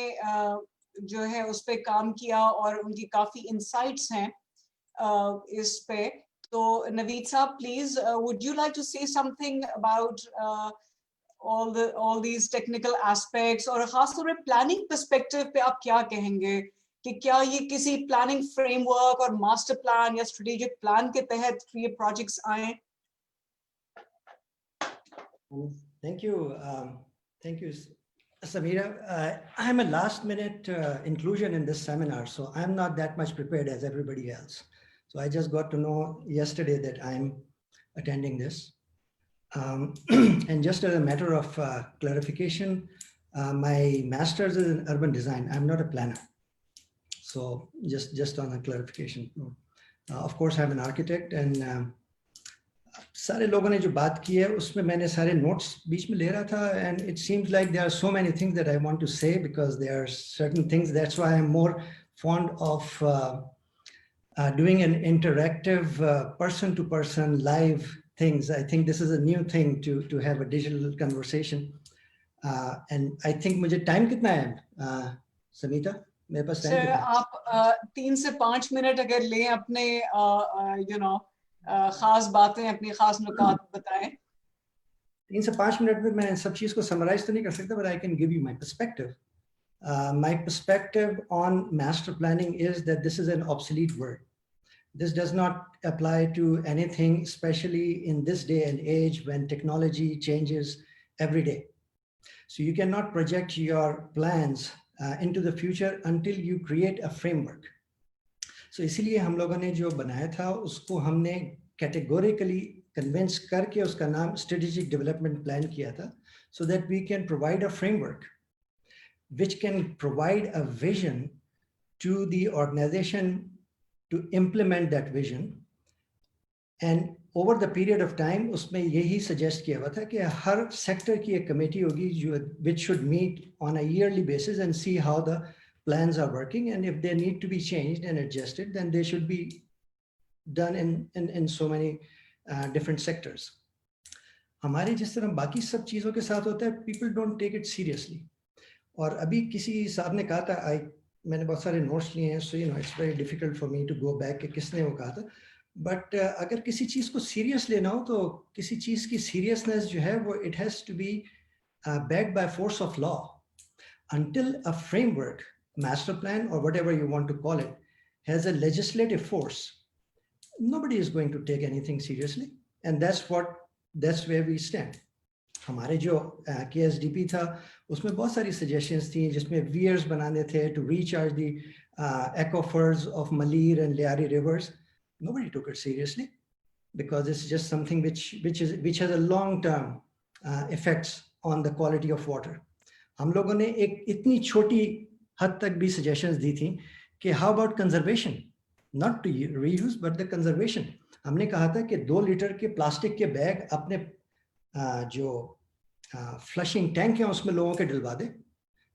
جو ہے اس پہ کام کیا اور ان کی کافی انسائٹس ہیں اس پہ. تو نوید صاحب, please would you like to say something about all these technical aspects, اور خاص طور پہ پلاننگ پرسپیکٹیو پہ آپ کیا کہیں گے کہ کیا یہ کسی پلاننگ فریم ورک اور ماسٹر پلان یا اسٹریٹجک پلان کے تحت یہ پروجیکٹس آئیں؟ Thank you, Samira. I'm a last minute inclusion in this seminar, so I'm not that much prepared as everybody else. So I just got to know yesterday that I'm attending this. And just as a matter of clarification, my master's is in urban design. I'm not a planner. So just on a clarification. Of course, I'm an architect, and سارے لوگوں نے جو بات کی ہے اس میں نے سارے نوٹس بیچ میں لے رہا تھا, and it seems like there are so many things that I want to say because there are certain things. That's why I'm more fond of doing an interactive person-to-person live things. I think this is a new thing to have a digital conversation. And I think مجھے time کتنا ہے سمیتا؟ میرے پاس time کتنا ہے؟ آپ 3 سے 5 minute اگر لیں اپنے خاص باتیں, اپنی خاص نکات بتائیں. 3 سے 5 منٹ میں میں سب چیز کو سمرائز تو نہیں کر سکتا, but I can give you my perspective. My perspective on master planning is that this is an obsolete word. This does not apply to anything, especially in this day and age when technology changes every day. So you cannot project your plans into the future until you create a framework. So اسی لیے ہم لوگوں نے جو بنایا تھا اس کو ہم نے کیٹیگوریکلی کنونس کر کے اس کا نام اسٹریٹجک ڈیولپمنٹ پلان کیا تھا, so that we can provide a framework which can provide a vision to the organization to implement that vision. And over the period of time اس میں یہی سجیسٹ کیا ہوا تھا کہ ہر سیکٹر کی ایک کمیٹی ہوگی جو which should meet on a yearly basis and see how the plans are working, and if they need to be changed and adjusted, then they should be done in so many different sectors. ہمارے جس طرح باقی سب چیزوں کے ساتھ ہوتا ہے, people don't take it seriously. اور ابھی کسی صاحب نے کہا تھا, میں نے بہت سارے نوٹس لیے ہیں, so you know it's very difficult for me to go back کہ کس نے وہ کہا تھا, بٹ اگر کسی چیز کو سیریس لینا ہو تو کسی چیز کی سیریسنس جو ہے وہ it has to be backed by force of law. Until a framework, master plan or whatever you want to call it, has a legislative force, nobody is going to take anything seriously, and that's where we stand. ہمارے جو KSDP تھا اس میں بہت ساری suggestions تھیں جس میں wears بنانے تھے to recharge the aquifers of Malir and Liari rivers. Nobody took it seriously because it's just something which has a long-term effects on the quality of water. ہم لوگوں نے ایک اتنی چھوٹی حد تک بھی سجیشنز دی تھیں کہ how about conservation, not to reuse but the conservation. ہم نے کہا تھا کہ 2 لیٹر کے پلاسٹک کے بیگ اپنے جو فلشنگ ٹینک ہیں اس میں لوگوں کے ڈلوا دیں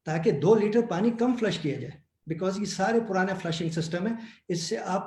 تاکہ 2 لیٹر پانی کم فلش کیا جائے, بیکاز یہ سارے پرانے فلشنگ سسٹم ہیں, اس سے آپ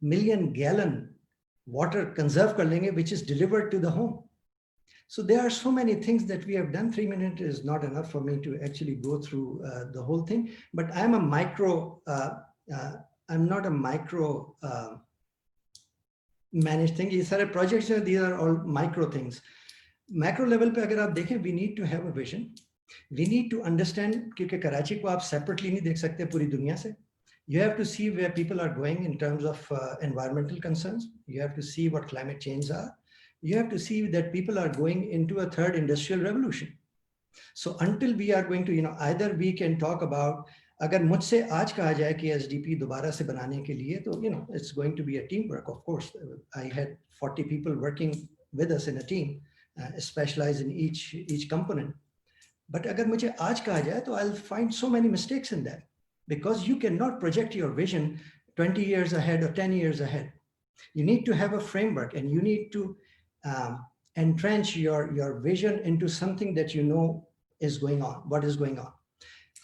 million gallon water conserve kar lenge, which is delivered to the home. So there are so many things that we have done. 3 minutes is not enough for me to actually go through the whole thing, but I'm a micro, I'm not a micro managed thing. These are projects, these are all micro things. Macro level pe agar aap dekhen, we need to have a vision. We need to understand, kyunki Karachi ko aap separately nahi dekh sakte puri duniya se. You have to see where people are going in terms of environmental concerns. You have to see what climate change are. You have to see that people are going into a third industrial revolution. So until we are going to, either we can talk about, agar mujhse aaj kaha jaye ki SDP dobara se banane ke liye, to, it's going to be a teamwork. Of course, I had 40 people working with us in a team, specialized in each component. But agar mujhe aaj kaha jaye, to I'll find so many mistakes in that, because you cannot project your vision 20 years ahead or 10 years ahead. You need to have a framework, and you need to entrench your vision into something that you know is going on, what is going on.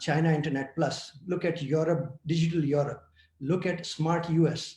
China Internet Plus, look at Europe, Digital Europe, look at Smart US.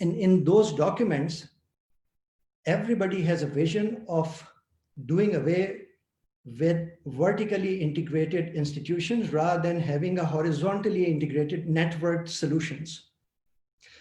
in those documents, everybody has a vision of doing away with vertically integrated institutions rather than having a horizontally integrated networked solutions.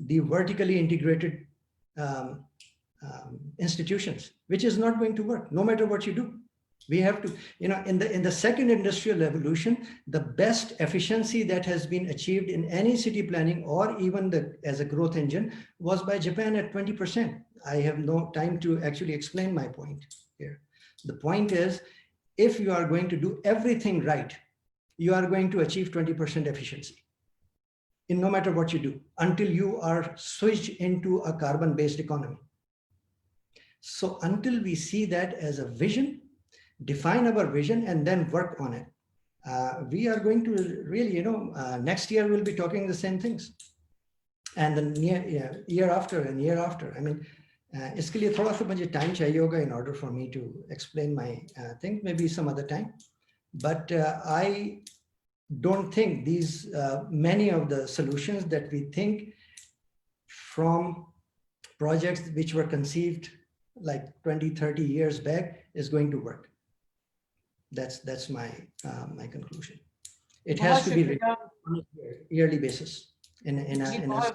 the vertically integrated institutions, which is not going to work no matter what you do. We have to, in the second industrial revolution, the best efficiency that has been achieved in any city planning or even as a growth engine was by Japan at 20%. I have no time to actually explain my point here. The point is, if you are going to do everything right, you are going to achieve 20% efficiency in no matter what you do, until you are switched into a carbon-based economy. So until we see that as a vision, define our vision and then work on it, we are going to really, next year we'll be talking the same things, and the year after and year after. I mean, iske liye thoda sa mujhe time chahiye hoga in order for me to explain my thing, maybe some other time. But I don't think these many of the solutions that we think from projects which were conceived like 20, 30 years back is going to work. That's my my conclusion. It has to be written on a yearly basis in a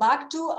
Back to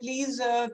please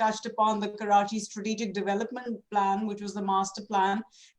touched upon the Karachi strategic development plan, which was the master plan.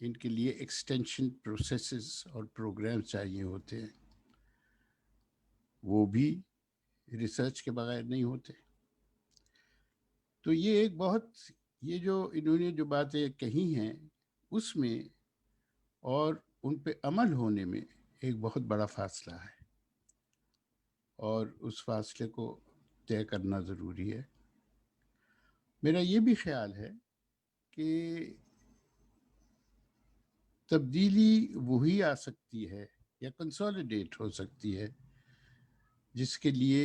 ان کے لیے extension processes اور programme چاہیے ہوتے ہیں، وہ بھی research کے بغیر نہیں ہوتے. تو یہ ایک بہت، یہ جو انہوں نے جو باتیں کہی ہیں اس میں اور ان پہ عمل ہونے میں ایک بہت بڑا فاصلہ ہے، اور اس فاصلے کو طے کرنا ضروری ہے. میرا یہ بھی خیال ہے کہ تبدیلی وہی آ سکتی ہے یا کنسولیڈیٹ ہو سکتی ہے جس کے لیے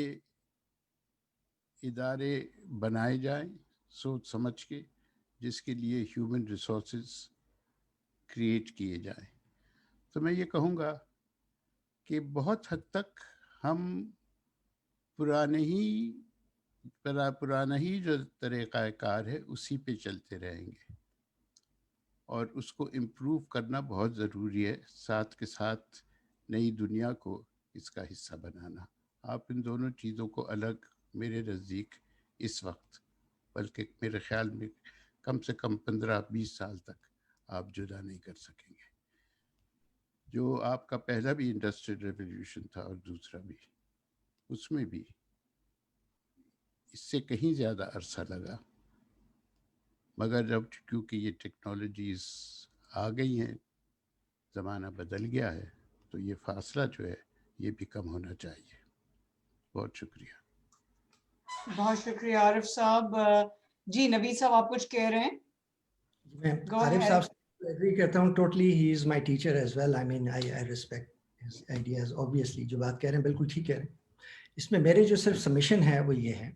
ادارے بنائے جائیں سوچ سمجھ کے، جس کے لیے ہیومن ریسورسز کریٹ کیے جائیں. تو میں یہ کہوں گا کہ بہت حد تک ہم پرانا ہی جو طریقہ کار ہے اسی پہ چلتے رہیں گے، اور اس کو امپروو کرنا بہت ضروری ہے، ساتھ کے ساتھ نئی دنیا کو اس کا حصہ بنانا. آپ ان دونوں چیزوں کو الگ میرے نزدیک اس وقت، بلکہ میرے خیال میں کم سے کم 15-20 سال تک آپ جدا نہیں کر سکیں گے. جو آپ کا پہلا بھی انڈسٹریل ریولیوشن تھا اور دوسرا بھی، اس میں بھی اس سے کہیں زیادہ عرصہ لگا، مگر جب کیونکہ یہ ٹیکنالوجیز آ گئی ہیں، زمانہ بدل گیا ہے، تو یہ فاصلہ جو ہے یہ بھی کم ہونا چاہیے. بہت شکریہ. بہت شکریہ عارف صاحب. جی نوید صاحب آپ کچھ کہہ رہے ہیں؟ میں عارف صاحب سے ایگری کرتا ہوں totally. He is my teacher as well. I mean I respect his ideas. Obviously جو بات کہہ رہے ہیں بالکل ٹھیک کہہ رہے ہیں. اس میں میرے جو صرف سمیشن ہے وہ یہ ہے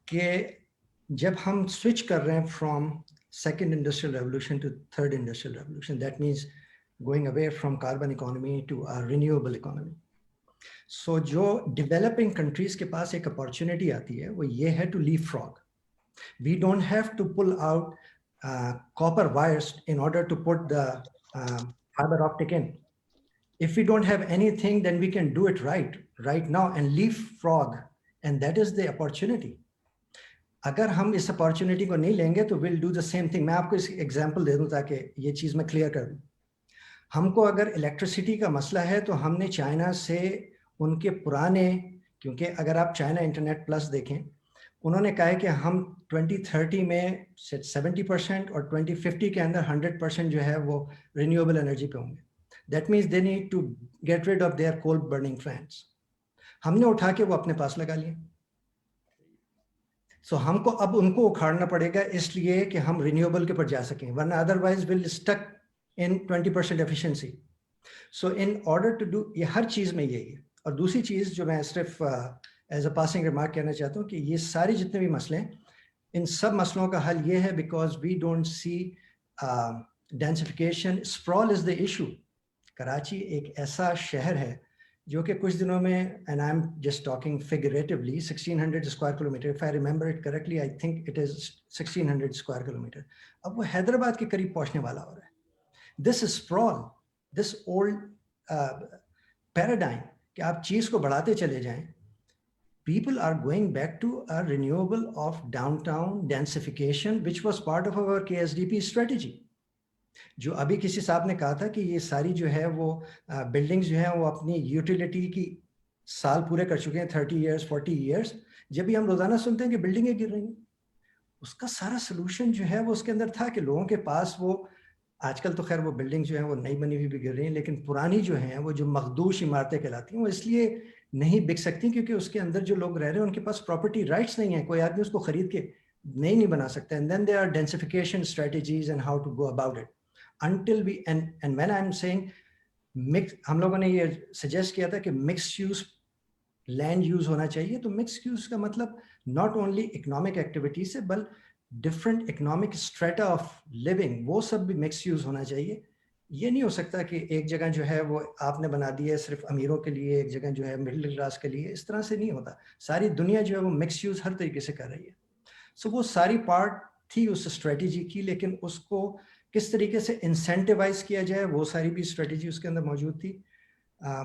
کہ جب ہم سوئچ کر رہے ہیں from second industrial revolution to third industrial revolution, that means going away from carbon economy to renewable economy. So جو ڈیولپنگ کنٹریز کے پاس ایک اپارچونیٹی آتی ہے وہ یہ ہے to leapfrog. We don't have to pull out copper wires in order to put the fiber optic in. If we don't have anything, then we can do it right now and leapfrog, and that is the opportunity. اگر ہم اس opportunity کو نہیں لیں گے تو we'll do the same thing. میں آپ کو اس ایگزامپل دے دوں تاکہ یہ چیز میں کلیئر کر دوں. ہم کو اگر الیکٹریسٹی کا مسئلہ ہے تو ہم نے چائنا سے ان کے پرانے، کیونکہ اگر آپ چائنا انٹرنیٹ پلس دیکھیں، انہوں نے کہا ہے کہ ہم 2030 میں 70% اور 2050 کے اندر 100% جو ہے وہ رینیویبل انرجی پہ ہوں گے. That means they need to get rid of their coal burning plants. ہم نے اٹھا کے وہ اپنے پاس لگا لیے. سو ہم کو اب ان کو اکھاڑنا پڑے گا اس لیے کہ ہم رینیویبل کے پر جا سکیں، ورنہ otherwise will stick in 20% efficiency. So in order to do, یہ ہر چیز میں یہی ہے. اور دوسری چیز جو میں صرف ایز اے پاسنگ ریمارک کہنا چاہتا ہوں کہ یہ سارے جتنے بھی مسئلے ہیں، ان سب مسئلوں کا حل یہ ہے because we don't see densification. Sprawl is the issue. Karachi ایک ایسا شہر ہے جو کہ کچھ دنوں میں، and I'm just talking figuratively, 1600 square kilometre, if I remember it correctly, I think it is 1600 square kilometre, اب وہ حیدرآباد کے قریب پہنچنے والا ہو رہا ہے. دس اسپرال، دس اولڈ پیراڈائم کہ آپ چیز کو بڑھاتے چلے جائیں. People are going back to a renewable of downtown densification, which was part of our KSDP strategy. جو ابھی کسی صاحب نے کہا تھا کہ یہ ساری جو ہے وہ بلڈنگز جو ہیں وہ اپنی یوٹیلیٹی کی سال پورے کر چکے ہیں، 30 years 40 years. جب بھی ہم روزانہ سنتے ہیں کہ بلڈنگیں گر رہی ہیں، اس کا سارا سلوشن جو ہے وہ اس کے اندر تھا کہ لوگوں کے پاس وہ، آج کل تو خیر وہ بلڈنگ جو ہیں وہ نئی بنی ہوئی بھی گر رہی ہیں، لیکن پرانی جو ہیں وہ جو مخدوش عمارتیں کہلاتی ہیں وہ اس لیے نہیں بک سکتی کیونکہ اس کے اندر جو لوگ رہ رہے ہیں ان کے پاس پراپرٹی رائٹس نہیں ہیں، کوئی آدمی اس کو خرید کے نہیں بنا سکتا. And then there are densification strategies and how to go about it until we and when I am seeing mix. ہم لوگوں نے یہ سجیسٹ کیا تھا کہ مکس یوز لینڈ یوز ہونا چاہیے. تو مکس یوز کا مطلب ناٹ اونلی اکنامک ایکٹیویٹی سے build different economic strata of living, وہ سب بھی مکس یوز ہونا چاہیے. یہ نہیں ہو سکتا کہ ایک جگہ جو ہے وہ آپ نے بنا دی ہے صرف امیروں کے لیے، ایک جگہ جو ہے مڈل کلاس کے لیے. اس طرح سے نہیں ہوتا. ساری دنیا جو ہے وہ مکس یوز ہر طریقے سے کر رہی ہے. سو وہ ساری پارٹ تھی اس اسٹریٹجی کی، لیکن اس کو کس طریقے سے انسینٹیوائز کیا جائے وہ ساری بھی اسٹریٹجی اس کے اندر موجود تھی.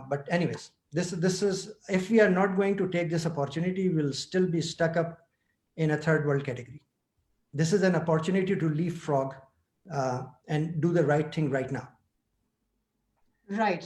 But anyways this is, if we are not going to take this opportunity, we will still be stuck up in a third world category. This is an opportunity to leapfrog and do the right thing right now. Right.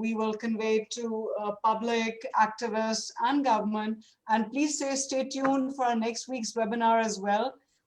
we will convey to public, activists and government, and please stay tuned for our next week's webinar as well.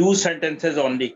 2 sentences only.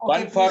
One for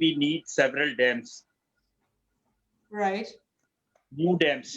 we need several dams. Right. New dams.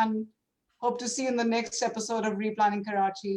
and hope to see you in the next episode of Replanning Karachi.